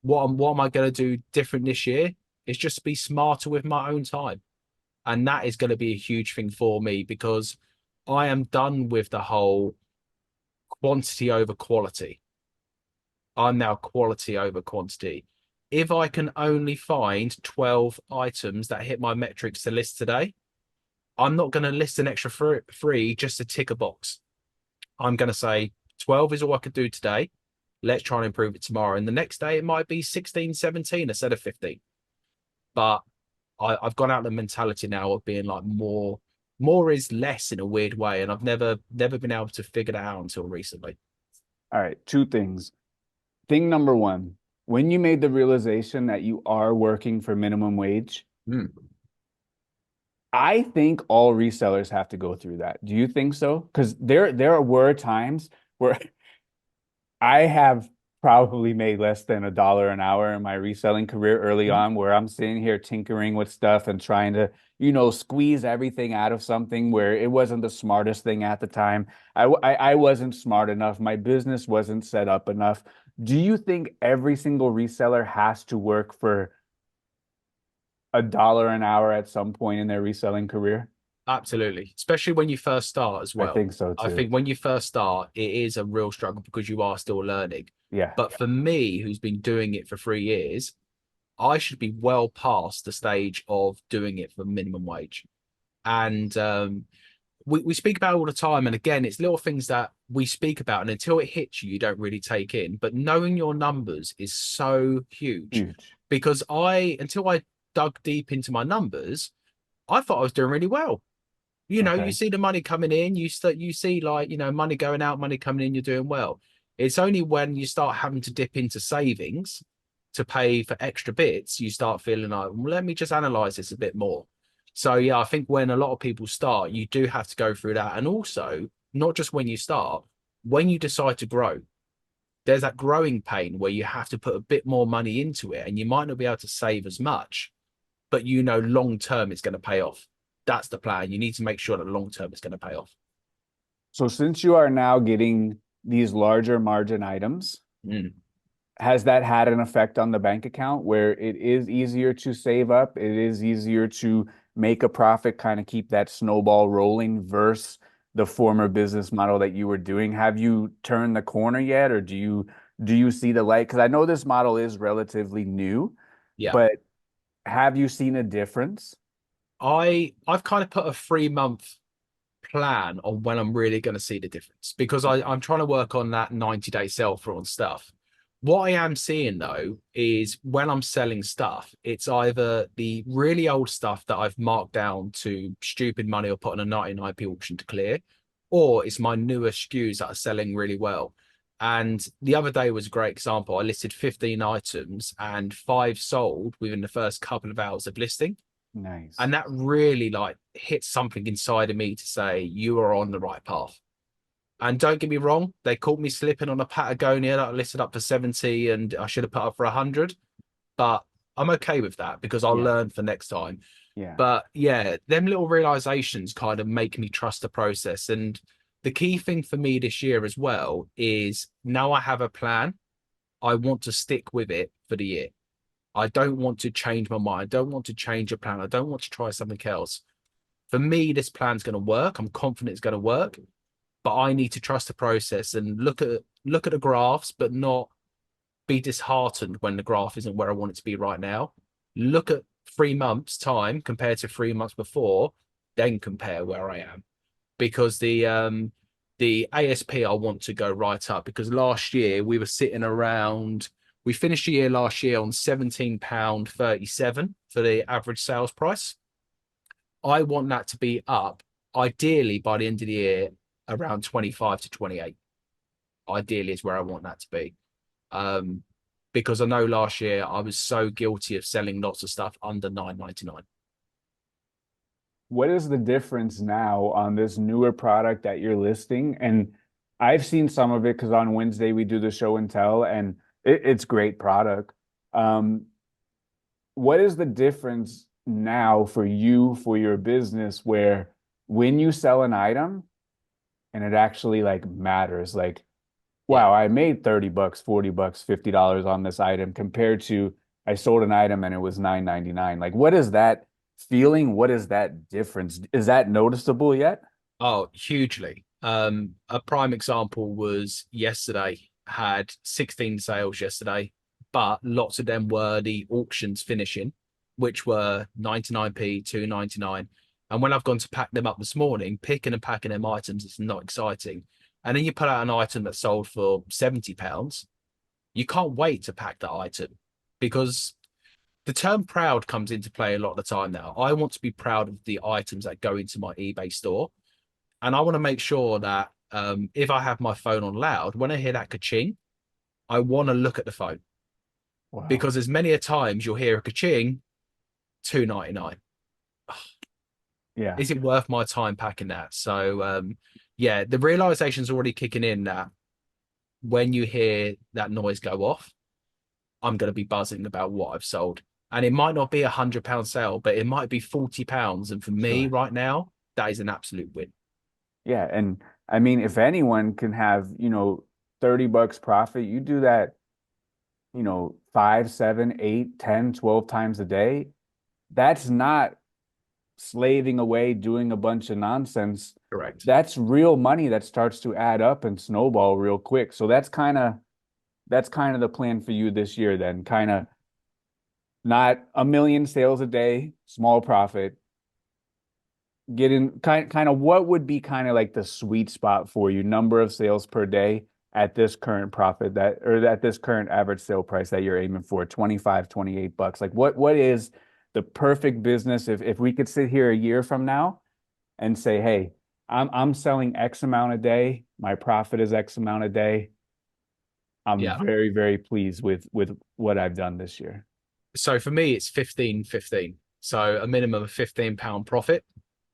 Speaker 2: what am I going to do different this year? Is just be smarter with my own time, and that is going to be a huge thing for me because I am done with the whole quantity over quality. I'm now quality over quantity. If I can only find 12 items that hit my metrics to list today, I'm not going to list an extra three just to tick a box. I'm going to say 12 is all I could do today. Let's try and improve it tomorrow. And the next day, it might be 16, 17 instead of 15. But I've gone out the mentality now of being like more is less in a weird way. And I've never been able to figure that out until recently.
Speaker 1: All right, two things. Thing number one, when you made the realization that you are working for minimum wage,
Speaker 2: Mm.
Speaker 1: I think all resellers have to go through that. Do you think so? Because there were times where I have probably made less than $1 an hour in my reselling career early on, where I'm sitting here tinkering with stuff and trying to, squeeze everything out of something where it wasn't the smartest thing at the time. I wasn't smart enough. My business wasn't set up enough. Do you think every single reseller has to work for $1 an hour at some point in their reselling career?
Speaker 2: Absolutely, especially when you first start as
Speaker 1: I
Speaker 2: well.
Speaker 1: think so
Speaker 2: I
Speaker 1: too.
Speaker 2: think when you first start, it is a real struggle because you are still learning.
Speaker 1: Yeah.
Speaker 2: But for me, who's been doing it for 3 years, I should be well past the stage of doing it for minimum wage. And we speak about it all the time. And again, it's little things that we speak about, and until it hits you, you don't really take in. But knowing your numbers is so huge
Speaker 1: Huge.
Speaker 2: because until I dug deep into my numbers, I thought I was doing really well. You
Speaker 1: Okay.
Speaker 2: see the money coming in, you see like, money going out, money coming in, you're doing well. It's only when you start having to dip into savings to pay for extra bits, you start feeling like, well, let me just analyze this a bit more. So yeah, I think when a lot of people start, you do have to go through that. And also, not just when you start, when you decide to grow, there's that growing pain where you have to put a bit more money into it and you might not be able to save as much, but long term it's going to pay off. That's the plan. You need to make sure that long term it's going to pay off.
Speaker 1: So since you are now getting these larger margin items,
Speaker 2: Mm.
Speaker 1: has that had an effect on the bank account where it is easier to save up? It is easier to make a profit, kind of keep that snowball rolling versus the former business model that you were doing. Have you turned the corner yet, or do you see the light? Because I know this model is relatively new,
Speaker 2: Yeah.
Speaker 1: but have you seen a difference?
Speaker 2: I've kind of put a 3 month plan on when I'm really going to see the difference because I'm trying to work on that 90-day sell through and stuff. What I am seeing though is when I'm selling stuff, it's either the really old stuff that I've marked down to stupid money or put on a 99p auction to clear, or it's my newer SKUs that are selling really well. And the other day was a great example. I listed 15 items and five sold within the first couple of hours of listing.
Speaker 1: Nice.
Speaker 2: And that really like hit something inside of me to say, you are on the right path. And don't get me wrong, they caught me slipping on a Patagonia that I listed up for 70 and I should have put up for 100. But I'm okay with that because I'll
Speaker 1: Yeah.
Speaker 2: learn for next time.
Speaker 1: Yeah.
Speaker 2: But yeah, them little realizations kind of make me trust the process. And the key thing for me this year as well is now I have a plan, I want to stick with it for the year. I don't want to change my mind. I don't want to change a plan. I don't want to try something else. For me, this plan's going to work. I'm confident it's going to work, but I need to trust the process and look at the graphs, but not be disheartened when the graph isn't where I want it to be right now. Look at 3 months time compared to 3 months before, then compare where I am because the ASP I want to go right up because last year we were sitting around We finished the year last year on £17.37 for the average sales price. I want that to be up, ideally by the end of the year, around 25 to 28. Ideally is where I want that to be. Um, because I know last year I was so guilty of selling lots of stuff under 9.99.
Speaker 1: What is the difference now on this newer product that you're listing? And I've seen some of it because on Wednesday we do the show and tell, and it's great product. Um, what is the difference now for you for your business where when you sell an item and it actually like matters, like,
Speaker 2: Yeah.
Speaker 1: wow, I made 30 bucks, 40 bucks, $50 on this item compared to I sold an item and it was 9.99. Like, what is that feeling? What is that difference? Is that noticeable yet?
Speaker 2: Oh, hugely. A prime example was yesterday. Had 16 sales yesterday, but lots of them were the auctions finishing, which were 99p, 2.99. And when I've gone to pack them up this morning, picking and packing them items, it's not exciting. And then you put out an item that sold for £70. You can't wait to pack that item because the term proud comes into play a lot of the time now. I want to be proud of the items that go into my eBay store. And I want to make sure that if I have my phone on loud, when I hear that ka-ching, I want to look at the phone
Speaker 1: Wow.
Speaker 2: because as many a times you'll hear a ka-ching, 2.99.
Speaker 1: Yeah,
Speaker 2: Is it worth my time packing that? So yeah, the realization's already kicking in that when you hear that noise go off, I'm going to be buzzing about what I've sold. And it might not be £100 sale, but it might be £40. And for me
Speaker 1: sure.
Speaker 2: right now, that is an absolute win.
Speaker 1: Yeah. And I mean, if anyone can have, 30 bucks profit, you do that, 5, 7, 8, 10, 12 times a day. That's not slaving away doing a bunch of nonsense.
Speaker 2: Correct.
Speaker 1: That's real money that starts to add up and snowball real quick. So that's kind of the plan for you this year then. Kind of not a million sales a day, small profit. Get in kind of what would be kind of like the sweet spot for you, number of sales per day at this current profit that or at this current average sale price that you're aiming for, 25, 28 bucks. Like what is the perfect business if we could sit here a year from now and say, hey, I'm selling X amount a day, my profit is X amount a day. I'm
Speaker 2: Yeah.
Speaker 1: very, very pleased with what I've done this year.
Speaker 2: So for me, it's 15.15. So a minimum of £15 profit,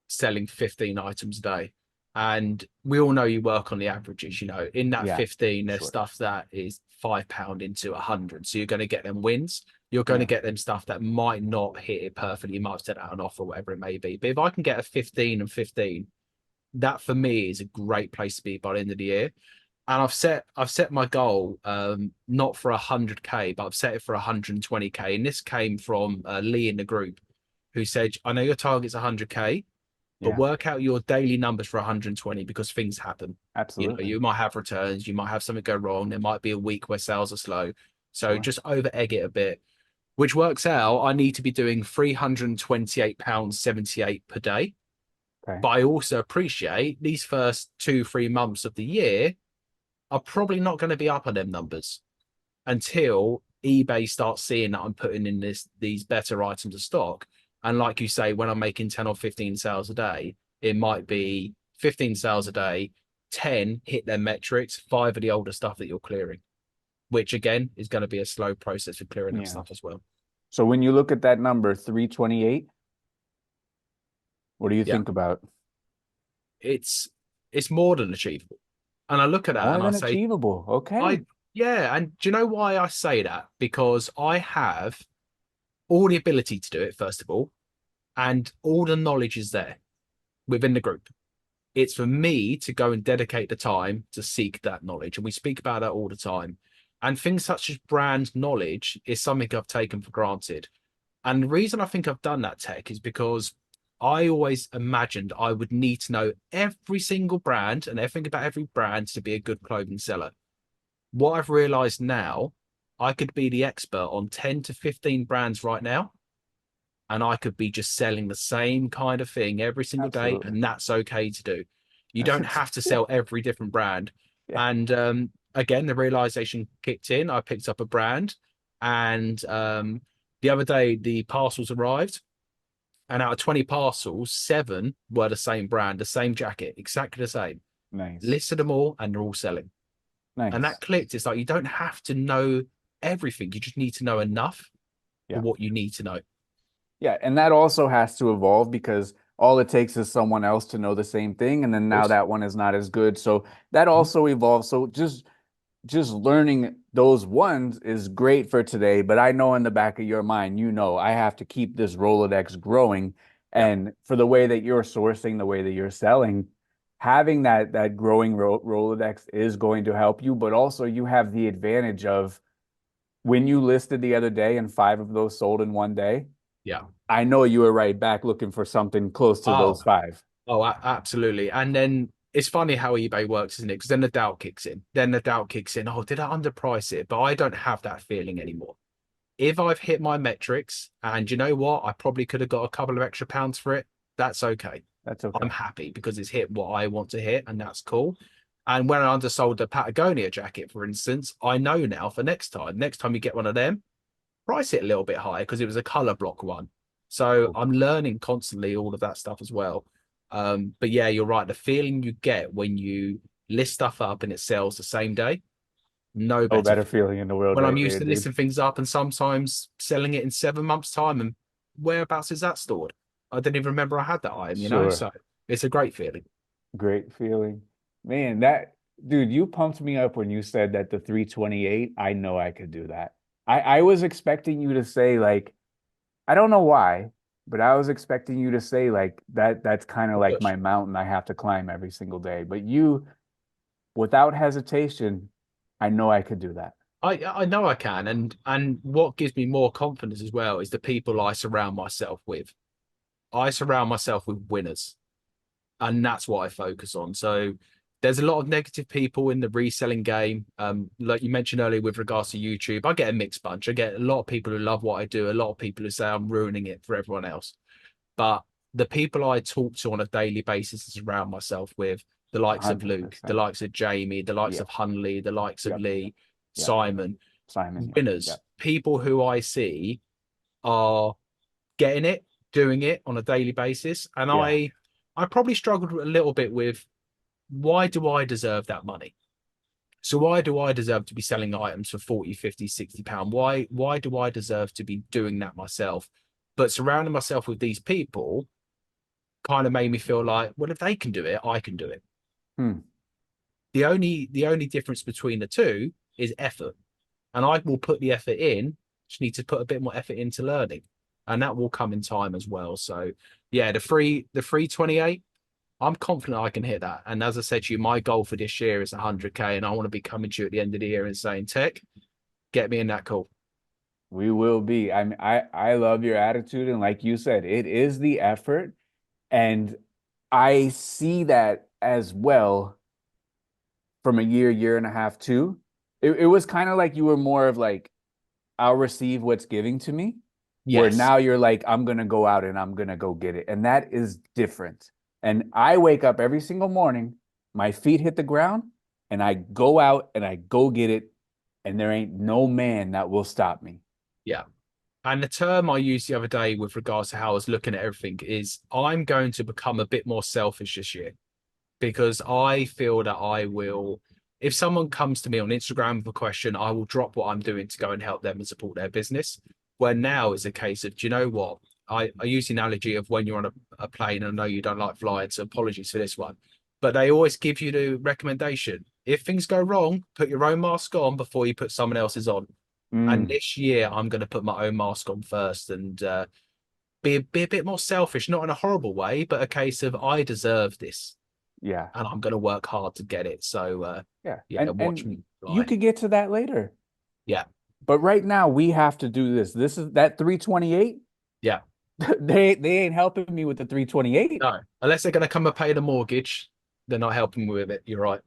Speaker 2: selling 15 items a day. And we all know you work on the averages, in that
Speaker 1: Yeah,
Speaker 2: 15, there's
Speaker 1: sure.
Speaker 2: stuff that is £5 into 100. So you're going to get them wins. You're going to
Speaker 1: Yeah.
Speaker 2: get them stuff that might not hit it perfectly. You might have set out an offer, whatever it may be. But if I can get a 15 and 15, that for me is a great place to be by the end of the year. And I've set my goal not for 100k, but I've set it for 120k. And this came from Lee in the group, who said, "I know your target's 100k, but
Speaker 1: Yeah,
Speaker 2: work out your daily numbers for 120 because things happen.
Speaker 1: absolutely.
Speaker 2: You might have returns, you might have something go wrong. There might be a week where sales are slow, so
Speaker 1: Sure.
Speaker 2: just over egg it a bit." Which works out, I need to be doing £328.78 per day.
Speaker 1: Okay.
Speaker 2: But I also appreciate these first 2, 3 months of the year are probably not going to be up on them numbers until eBay starts seeing that I'm putting in these better items of stock. And like you say, when I'm making 10 or 15 sales a day, it might be 15 sales a day, 10 hit their metrics, 5 of the older stuff that you're clearing, which again is going to be a slow process for clearing that
Speaker 1: Yeah.
Speaker 2: stuff as well.
Speaker 1: So when you look at that number, 328, what do you
Speaker 2: Yeah.
Speaker 1: think about?
Speaker 2: It's it's more than achievable. And I look at that
Speaker 1: More
Speaker 2: and I
Speaker 1: than
Speaker 2: say,
Speaker 1: achievable. Okay.
Speaker 2: yeah, and do you know why I say that? Because I have all the ability to do it, first of all, and all the knowledge is there within the group. It's for me to go and dedicate the time to seek that knowledge. And we speak about that all the time. And things such as brand knowledge is something I've taken for granted. And the reason I think I've done that, Tech, is because I always imagined I would need to know every single brand and everything about every brand to be a good clothing seller. What I've realized now, I could be the expert on 10 to 15 brands right now, and I could be just selling the same kind of thing every single day,
Speaker 1: Absolutely.
Speaker 2: and that's okay to do. You don't have to sell every different brand.
Speaker 1: Yeah.
Speaker 2: And again, the realization kicked in. I picked up a brand. And the other day, the parcels arrived, and out of 20 parcels, seven were the same brand, the same jacket, exactly the same.
Speaker 1: Nice.
Speaker 2: Listed them all, and they're all selling. And that
Speaker 1: Nice.
Speaker 2: clicked. It's like you don't have to know everything. You just need to know enough for
Speaker 1: Yeah.
Speaker 2: what you need to know. Of
Speaker 1: Yeah, and that also has to evolve because all it takes is someone else to know the same thing, and then now
Speaker 2: course.
Speaker 1: that one is not as good. So that
Speaker 2: Mhm.
Speaker 1: also evolves. So just learning those ones is great for today, but I know in the back of your mind, you know, I have to keep this Rolodex growing.
Speaker 2: Yeah.
Speaker 1: And for the way that you're sourcing, the way that you're selling, having that growing Rolodex is going to help you, but also you have the advantage of when you listed the other day and five of those sold in one day.
Speaker 2: Yeah.
Speaker 1: I know you were right back looking for something close to
Speaker 2: Oh,
Speaker 1: those five.
Speaker 2: oh, absolutely. And then it's funny how eBay works, isn't it? Because then the doubt kicks in. Then the doubt kicks in. Oh, did I underprice it? But I don't have that feeling anymore. If I've hit my metrics, and you know what, I probably could have got a couple of extra pounds for it. That's okay.
Speaker 1: That's
Speaker 2: I'm
Speaker 1: okay.
Speaker 2: happy because it's hit what I want to hit, and that's cool. And when I undersold the Patagonia jacket, for instance, I know now for next time. Next time you get one of them, price it a little bit higher because it was a color block one. So
Speaker 1: Cool.
Speaker 2: I'm learning constantly all of that stuff as well. But yeah, you're right. The feeling you get when you list stuff up and it sells the same day, no
Speaker 1: No
Speaker 2: better
Speaker 1: better
Speaker 2: feeling.
Speaker 1: feeling in the world
Speaker 2: When I'm
Speaker 1: right
Speaker 2: used
Speaker 1: there,
Speaker 2: to
Speaker 1: dude.
Speaker 2: listing things up and sometimes selling it in 7 months' time, and whereabouts is that stored? I didn't even remember I had that item.
Speaker 1: Sure.
Speaker 2: So it's a great feeling.
Speaker 1: Great feeling. Man, that dude, you pumped me up when you said that the 328. I know I could do that. I was expecting you to say like, I don't know why, but I was expecting you to say like that's kind of like
Speaker 2: Push.
Speaker 1: my mountain I have to climb every single day. But you, without hesitation, I know I could do that.
Speaker 2: I know I can, and what gives me more confidence as well is the people I surround myself with. I surround myself with winners, and that's what I focus on. So there's a lot of negative people in the reselling game. Like you mentioned earlier with regards to YouTube, I get a mixed bunch. I get a lot of people who love what I do, a lot of people who say I'm ruining it for everyone else. But the people I talk to on a daily basis and surround myself with, the likes of Luke, the
Speaker 1: 100%.
Speaker 2: likes of Jamie, the likes
Speaker 1: Yeah.
Speaker 2: of Hunley, the likes of
Speaker 1: Yep.
Speaker 2: Lee,
Speaker 1: Yep.
Speaker 2: Simon,
Speaker 1: Simon. Yep.
Speaker 2: winners,
Speaker 1: Yep.
Speaker 2: people who I see are getting it, doing it on a daily basis. And
Speaker 1: Yeah.
Speaker 2: I probably struggled a little bit with why do I deserve that money? So why do I deserve to be selling items for 40, 50, 60 pound? Why do I deserve to be doing that myself? But surrounding myself with these people kind of made me feel like, well, if they can do it, I can do it.
Speaker 1: Hmm.
Speaker 2: The only difference between the two is effort. And I will put the effort in, just need to put a bit more effort into learning. And that will come in time as well. So yeah, the free 28, I'm confident I can hit that. And as I said to you, my goal for this year is 100K, and I want to be coming to you at the end of the year and saying, Tech, get me in that call.
Speaker 1: We will be. I mean, I love your attitude, and like you said, it is the effort, and I see that as well from a year and a half too. It was kind of like you were more of like, I'll receive what's giving to me, where
Speaker 2: Yes.
Speaker 1: now you're like, I'm gonna go out and I'm gonna go get it. And that is different. And I wake up every single morning, my feet hit the ground, and I go out and I go get it, and there ain't no man that will stop me.
Speaker 2: Yeah. And the term I used the other day with regards to how I was looking at everything is I'm going to become a bit more selfish this year because I feel that I will, if someone comes to me on Instagram with a question, I will drop what I'm doing to go and help them and support their business. Where now is a case of, do you know what? I use the analogy of when you're on a plane, and I know you don't like flying, so apologies for this one. But they always give you the recommendation. If things go wrong, put your own mask on before you put someone else's on. And
Speaker 1: Mm,
Speaker 2: this year, I'm going to put my own mask on first and be a bit more selfish, not in a horrible way, but a case of I deserve this
Speaker 1: yeah.
Speaker 2: and I'm going to work hard to get it. So,
Speaker 1: Yeah.
Speaker 2: yeah, watch
Speaker 1: And
Speaker 2: me
Speaker 1: you
Speaker 2: fly.
Speaker 1: could get to that later.
Speaker 2: Yeah,
Speaker 1: But right now we have to do this. This is that 328.
Speaker 2: yeah.
Speaker 1: They ain't helping me with the 328.
Speaker 2: No, unless they're going to come and pay the mortgage, they're not helping me with it. You're right.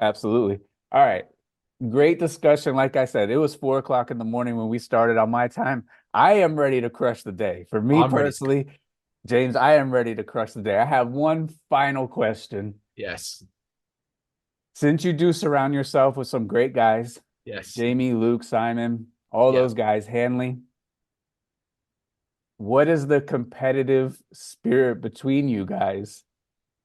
Speaker 1: Absolutely. All right. Great discussion. Like I said, it was 4 o'clock in the morning when we started on my time. I am ready to crush the day. For me
Speaker 2: I'm ready to go.
Speaker 1: personally, James, I am ready to crush the day. I have one final question.
Speaker 2: Yes,
Speaker 1: Since you do surround yourself with some great guys,
Speaker 2: yes.
Speaker 1: Jamie, Luke, Simon. all
Speaker 2: Yeah.
Speaker 1: those guys, Hanley, what is the competitive spirit between you guys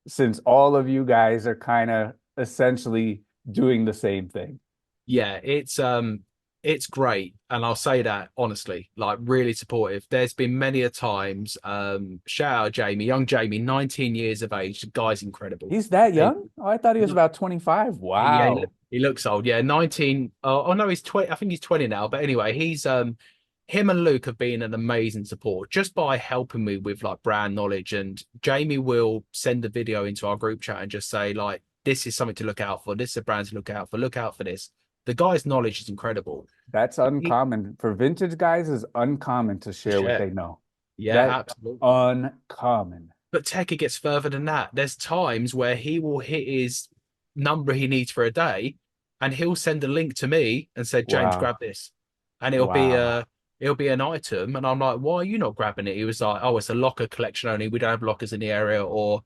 Speaker 1: since all of you guys are kind of essentially doing the same thing?
Speaker 2: Yeah, it's great. And I'll say that honestly, like really supportive. There's been many a times, shout out Jamie, young Jamie, 19 years of age. The guy's incredible.
Speaker 1: He's that
Speaker 2: He,
Speaker 1: young? Oh, I thought he was about 25.
Speaker 2: yeah,
Speaker 1: Wow.
Speaker 2: he looks old. Yeah, 19. Oh no, he's 20. I think he's 20 now. But anyway, he's him and Luke have been an amazing support just by helping me with like brand knowledge. And Jamie will send a video into our group chat and just say, like, this is something to look out for. This is a brand to look out for. Look out for this. The guy's knowledge is incredible.
Speaker 1: That's
Speaker 2: He,
Speaker 1: uncommon. For vintage guys, is uncommon to
Speaker 2: to
Speaker 1: share what
Speaker 2: share.
Speaker 1: they know.
Speaker 2: Yeah,
Speaker 1: That
Speaker 2: absolutely.
Speaker 1: uncommon.
Speaker 2: But Tekka gets further than that. There's times where he will hit his number he needs for a day, and he'll send a link to me and said, James,
Speaker 1: Wow.
Speaker 2: grab this. And
Speaker 1: Wow.
Speaker 2: it'll be an item. And I'm like, why are you not grabbing it? He was like, oh, it's a locker collection only. We don't have lockers in the area, or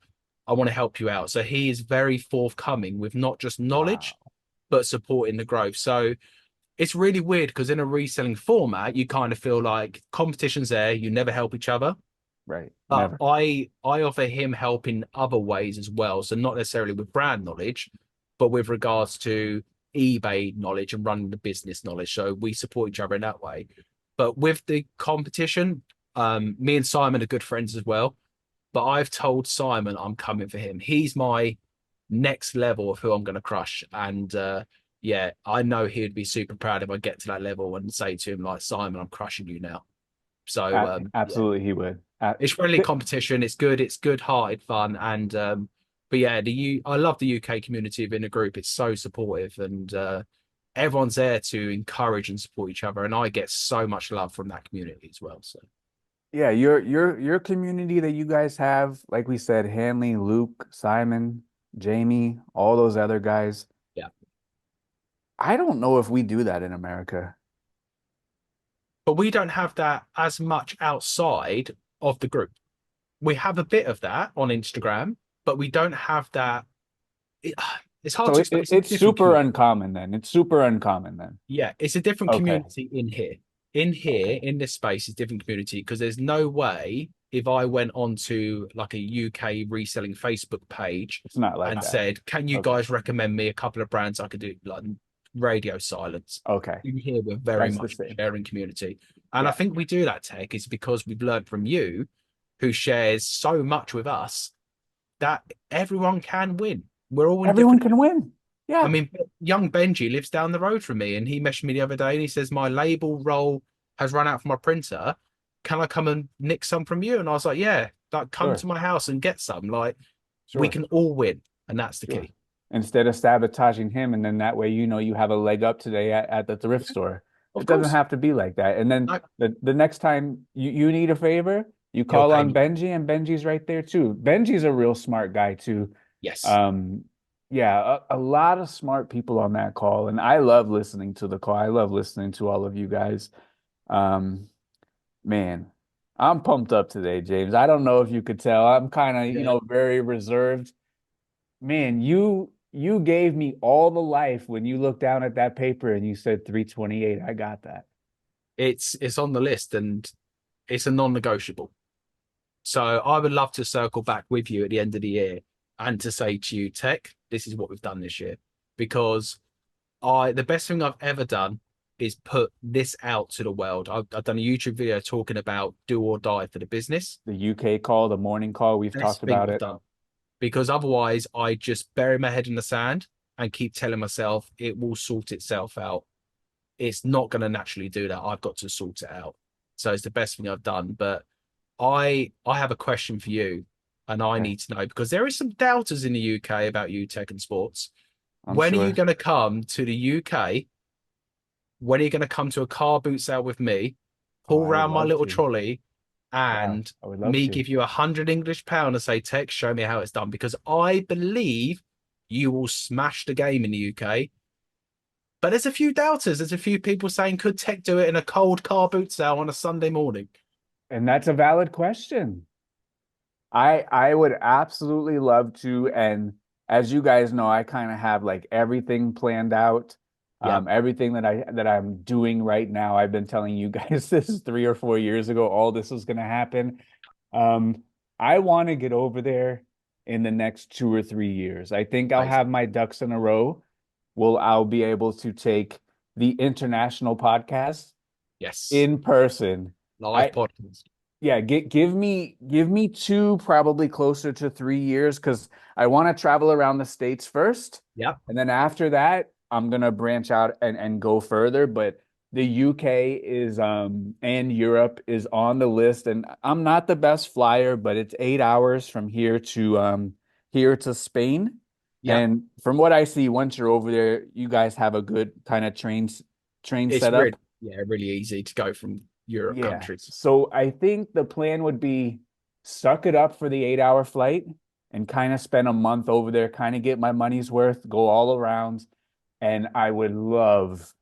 Speaker 2: I want to help you out. So he is very forthcoming with not just knowledge,
Speaker 1: Wow.
Speaker 2: but supporting the growth. So it's really weird because in a reselling format, you kind of feel like competition's there, you never help each other.
Speaker 1: Right.
Speaker 2: But
Speaker 1: Never.
Speaker 2: I offer him help in other ways as well. So not necessarily with brand knowledge, but with regards to eBay knowledge and running the business knowledge. So we support each other in that way. But with the competition, me and Simon are good friends as well. But I've told Simon I'm coming for him. He's my next level of who I'm going to crush. And yeah, I know he'd be super proud if I get to that level and say to him, like, Simon, I'm crushing you now. So yeah,
Speaker 1: Absolutely, he would.
Speaker 2: it's friendly competition. It's good. It's good-hearted fun. And but yeah, I love the UK community of in a group. It's so supportive and everyone's there to encourage and support each other. And I get so much love from that community as well. So
Speaker 1: Yeah, your community that you guys have, like we said, Hanley, Luke, Simon, Jamie, all those other guys.
Speaker 2: yeah.
Speaker 1: I don't know if we do that in America.
Speaker 2: But we don't have that as much outside of the group. We have a bit of that on Instagram, but we don't have that. It, it's hard
Speaker 1: So
Speaker 2: to explain. It's a
Speaker 1: it's
Speaker 2: different
Speaker 1: super
Speaker 2: community.
Speaker 1: uncommon then. It's super uncommon then.
Speaker 2: Yeah, it's a different
Speaker 1: Okay.
Speaker 2: community in here. In
Speaker 1: Okay.
Speaker 2: here, in this space, is different community because there's no way if I went onto like a UK reselling Facebook page
Speaker 1: It's not like
Speaker 2: and
Speaker 1: that.
Speaker 2: said, "Can you
Speaker 1: Okay.
Speaker 2: guys recommend me a couple of brands I could do like radio silence?"
Speaker 1: Okay.
Speaker 2: In here, we're very
Speaker 1: That's the
Speaker 2: much
Speaker 1: same.
Speaker 2: sharing community, and I
Speaker 1: Yeah.
Speaker 2: think we do that. Tech is because we've learned from you, who shares so much with us that everyone can win. We're all in
Speaker 1: Everyone
Speaker 2: different.
Speaker 1: can win.
Speaker 2: I
Speaker 1: Yeah,
Speaker 2: mean, young Benji lives down the road from me, and he messaged me the other day, and he says my label roll has run out for my printer. Can I come and nick some from you? And I was like, yeah, like come
Speaker 1: sure.
Speaker 2: to my house and get some. Like we
Speaker 1: Sure.
Speaker 2: can all win, and that's the
Speaker 1: Sure.
Speaker 2: key.
Speaker 1: Instead of sabotaging him, and then that way you have a leg up today at the thrift
Speaker 2: Yeah,
Speaker 1: store.
Speaker 2: of
Speaker 1: It doesn't
Speaker 2: course.
Speaker 1: have to be like that. And then
Speaker 2: No,
Speaker 1: the next time you need a favor, you
Speaker 2: he'll
Speaker 1: call
Speaker 2: pay
Speaker 1: on
Speaker 2: me.
Speaker 1: Benji, and Benji's right there too. Benji's a real smart guy too.
Speaker 2: Yes.
Speaker 1: Um, yeah, a lot of smart people on that call, and I love listening to the call. I love listening to all of you guys. Um, man, I'm pumped up today, James. I don't know if you could tell. I'm kind of,
Speaker 2: Yeah.
Speaker 1: very reserved. Man, you gave me all the life when you looked down at that paper and you said 328. I got that.
Speaker 2: It's on the list, and it's a non-negotiable. So I would love to circle back with you at the end of the year and to say to you, Tech, this is what we've done this year. Because the best thing I've ever done is put this out to the world. I've done a YouTube video talking about do or die for the business.
Speaker 1: The UK call, the morning call, we've talked
Speaker 2: Best thing
Speaker 1: about
Speaker 2: I've
Speaker 1: it.
Speaker 2: done. Because otherwise I just bury my head in the sand and keep telling myself it will sort itself out. It's not going to naturally do that. I've got to sort it out. So it's the best thing I've done. But I have a question for you, and I
Speaker 1: Okay,
Speaker 2: need to know because there is some doubters in the UK about you tech and sports.
Speaker 1: I'm
Speaker 2: When are you
Speaker 1: sure.
Speaker 2: going to come to the UK? When are you going to come to a car boot sale with me,
Speaker 1: Oh,
Speaker 2: pull
Speaker 1: I would
Speaker 2: around my
Speaker 1: love
Speaker 2: little
Speaker 1: to.
Speaker 2: trolley,
Speaker 1: Wow,
Speaker 2: and
Speaker 1: I would love
Speaker 2: me
Speaker 1: to.
Speaker 2: give you 100 English pound and say, Tech, show me how it's done? Because I believe you will smash the game in the UK. But there's a few doubters. There's a few people saying, could Tech do it in a cold car boot sale on a Sunday morning?
Speaker 1: And that's a valid question. I would absolutely love to. And as you guys know, I kind of have like everything planned out.
Speaker 2: Yeah.
Speaker 1: Everything that I'm doing right now, I've been telling you guys this is 3 or 4 years ago, all this was going to happen. Um, I want to get over there in the next 2 or 3 years. I think I'll
Speaker 2: Amazing.
Speaker 1: have my ducks in a row. I'll be able to take the international podcast
Speaker 2: Yes.
Speaker 1: in person.
Speaker 2: Live
Speaker 1: I
Speaker 2: podcast.
Speaker 1: Yeah, give me two, probably closer to 3 years, because I want to travel around the States first,
Speaker 2: Yeah.
Speaker 1: and then after that, I'm gonna branch out and go further. But the UK is and Europe is on the list, and I'm not the best flyer, but it's 8 hours from here to Spain.
Speaker 2: Yeah.
Speaker 1: And from what I see, once you're over there, you guys have a good kind of train
Speaker 2: It's
Speaker 1: setup.
Speaker 2: really, yeah, really easy to go from Europe
Speaker 1: Yeah.
Speaker 2: countries.
Speaker 1: So I think the plan would be suck it up for the 8 hour flight and kind of spend a month over there, kind of get my money's worth, go all around. And I would love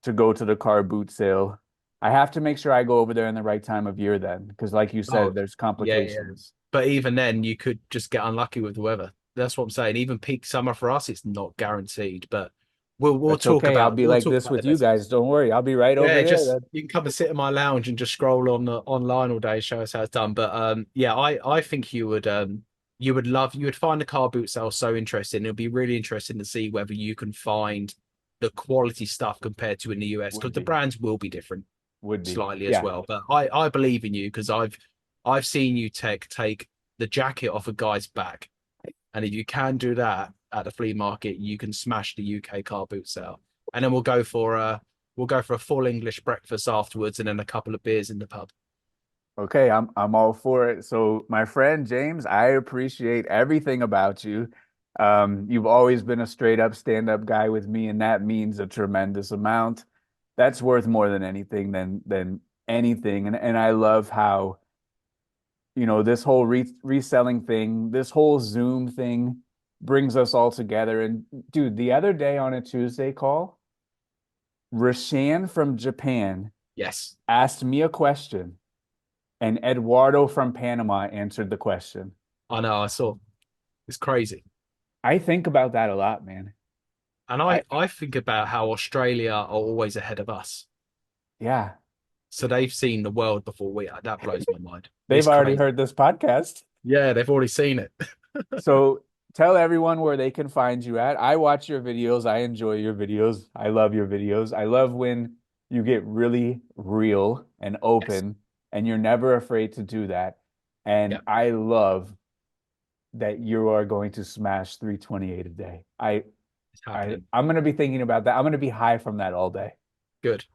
Speaker 1: to go to the car boot sale. I have to make sure I go over there in the right time of year then, because like you
Speaker 2: Oh,
Speaker 1: said, there's
Speaker 2: yeah, yeah.
Speaker 1: complications.
Speaker 2: But even then, you could just get unlucky with the weather. That's what I'm saying. Even peak summer for us, it's not guaranteed. But we'll
Speaker 1: That's
Speaker 2: talk
Speaker 1: okay. I'll
Speaker 2: about
Speaker 1: be like this
Speaker 2: the
Speaker 1: with you
Speaker 2: best bits.
Speaker 1: guys. Don't worry. I'll be right over
Speaker 2: Yeah,
Speaker 1: there
Speaker 2: just
Speaker 1: then.
Speaker 2: you can come and sit in my lounge and just scroll on online all day, show us how it's done. But yeah, I think you would find the car boot sale so interesting. It'll be really interesting to see whether you can find the quality stuff compared to in the US
Speaker 1: Would
Speaker 2: because the
Speaker 1: be.
Speaker 2: brands will be different
Speaker 1: Would be.
Speaker 2: slightly as
Speaker 1: Yeah.
Speaker 2: well. But I believe in you because I've seen you take the jacket off a guy's back, and if you can do that at the flea market, you can smash the UK car boot sale. And then we'll go for a full English breakfast afterwards, and then a couple of beers in the pub.
Speaker 1: Okay, I'm all for it. So, my friend James, I appreciate everything about you. You've always been a straight up stand-up guy with me, and that means a tremendous amount. That's worth more than anything than anything. And I love how, this whole reselling thing, this whole Zoom thing brings us all together. And dude, the other day on a Tuesday call, Rashan from Japan
Speaker 2: Yes,
Speaker 1: asked me a question. And Eduardo from Panama answered the question.
Speaker 2: I know. I saw it's crazy,
Speaker 1: I think about that a lot, man.
Speaker 2: and
Speaker 1: I
Speaker 2: I think about how Australia are always ahead of us.
Speaker 1: Yeah,
Speaker 2: So they've seen the world before we are. That blows my mind.
Speaker 1: they've
Speaker 2: It's
Speaker 1: already
Speaker 2: crazy.
Speaker 1: heard this podcast.
Speaker 2: Yeah, they've already seen it.
Speaker 1: So tell everyone where they can find you at. I watch your videos. I enjoy your videos. I love your videos. I love when you get really real and
Speaker 2: Yes.
Speaker 1: open, and you're never afraid to do that. And
Speaker 2: Yeah,
Speaker 1: I love that you are going to smash 328 a day.
Speaker 2: it's happening.
Speaker 1: I'm going to be thinking about that. I'm going to be high from that all day.
Speaker 2: Good.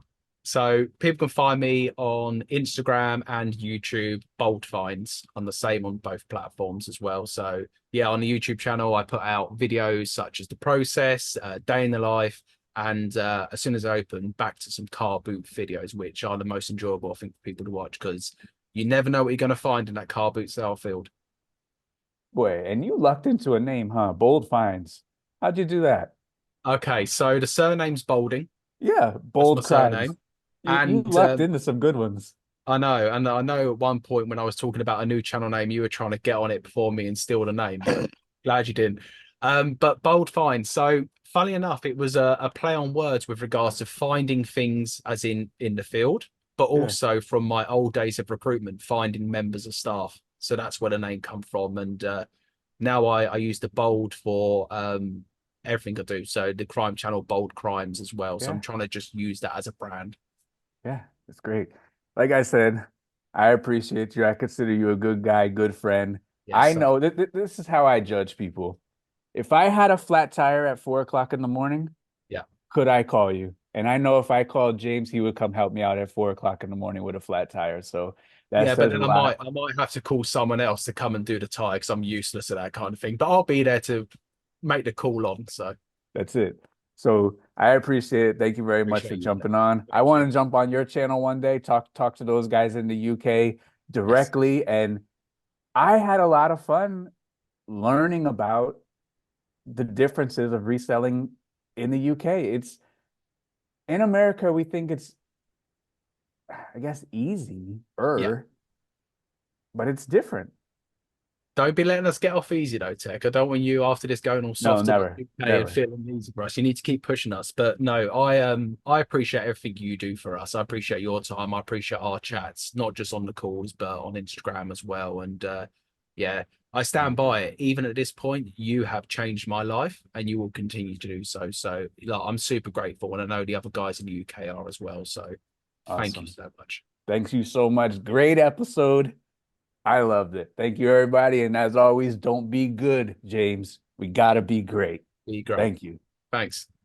Speaker 2: So people can find me on Instagram and YouTube, Bold Finds, on the same on both platforms as well. So yeah, on the YouTube channel, I put out videos such as the process, day in the life, and as soon as I open, back to some car boot videos, which are the most enjoyable, I think, for people to watch because you never know what you're going to find in that car boot sale field.
Speaker 1: Boy, and you lucked into a name, huh? Bold Finds. How'd you do that?
Speaker 2: Okay, so the surname's Bolding.
Speaker 1: Yeah,
Speaker 2: That's my
Speaker 1: Bold Crimes.
Speaker 2: surname.
Speaker 1: You
Speaker 2: And
Speaker 1: lucked into some good ones.
Speaker 2: I know at one point when I was talking about a new channel name, you were trying to get on it before me and steal the name, but glad you didn't. But Bold Find. So funny enough, it was a play on words with regards to finding things as in the field, but
Speaker 1: Yeah,
Speaker 2: also from my old days of recruitment, finding members of staff. So that's where the name come from. And now I use the bold for everything I do. So the crime channel, Bold Crimes as well. So I'm
Speaker 1: yeah,
Speaker 2: trying to just use that as a brand.
Speaker 1: yeah. It's great. Like I said, I appreciate you. I consider you a good guy, good friend.
Speaker 2: Yes,
Speaker 1: I
Speaker 2: so
Speaker 1: know that this is how I judge people. If I had a flat tire at 4 o'clock in the morning,
Speaker 2: yeah.
Speaker 1: could I call you? And I know if I called James, he would come help me out at 4 o'clock in the morning with a flat tire. So that
Speaker 2: Yeah, but
Speaker 1: says a
Speaker 2: then
Speaker 1: lot.
Speaker 2: I might have to call someone else to come and do the tie because I'm useless at that kind of thing. But I'll be there to make the call on. So
Speaker 1: That's it. So I appreciate it. Thank you very much for
Speaker 2: appreciate you for that.
Speaker 1: jumping on. I
Speaker 2: Thank you.
Speaker 1: want to jump on your channel one day, talk to those guys in the UK
Speaker 2: Yes.
Speaker 1: directly. And I had a lot of fun learning about the differences of reselling in the UK. It's in America, we think it's, I guess, easy,
Speaker 2: Yeah.
Speaker 1: but it's different.
Speaker 2: Don't be letting us get off easy though, Tech. I don't want you after this going all
Speaker 1: No,
Speaker 2: soft about
Speaker 1: never,
Speaker 2: UK and
Speaker 1: never.
Speaker 2: feeling easy for us. You need to keep pushing us. But no, I appreciate everything you do for us. I appreciate your time. I appreciate our chats, not just on the calls, but on Instagram as well. And yeah, I stand by it. Even at this point, you have changed my life and you will continue to do so. So like, I'm super grateful. And I know the other guys in the UK are as well. So thank you
Speaker 1: Awesome.
Speaker 2: so much.
Speaker 1: Thanks you so much. Great episode. I loved it. Thank you, everybody. And as always, don't be good, James. We gotta be great.
Speaker 2: Be great.
Speaker 1: Thank you.
Speaker 2: Thanks.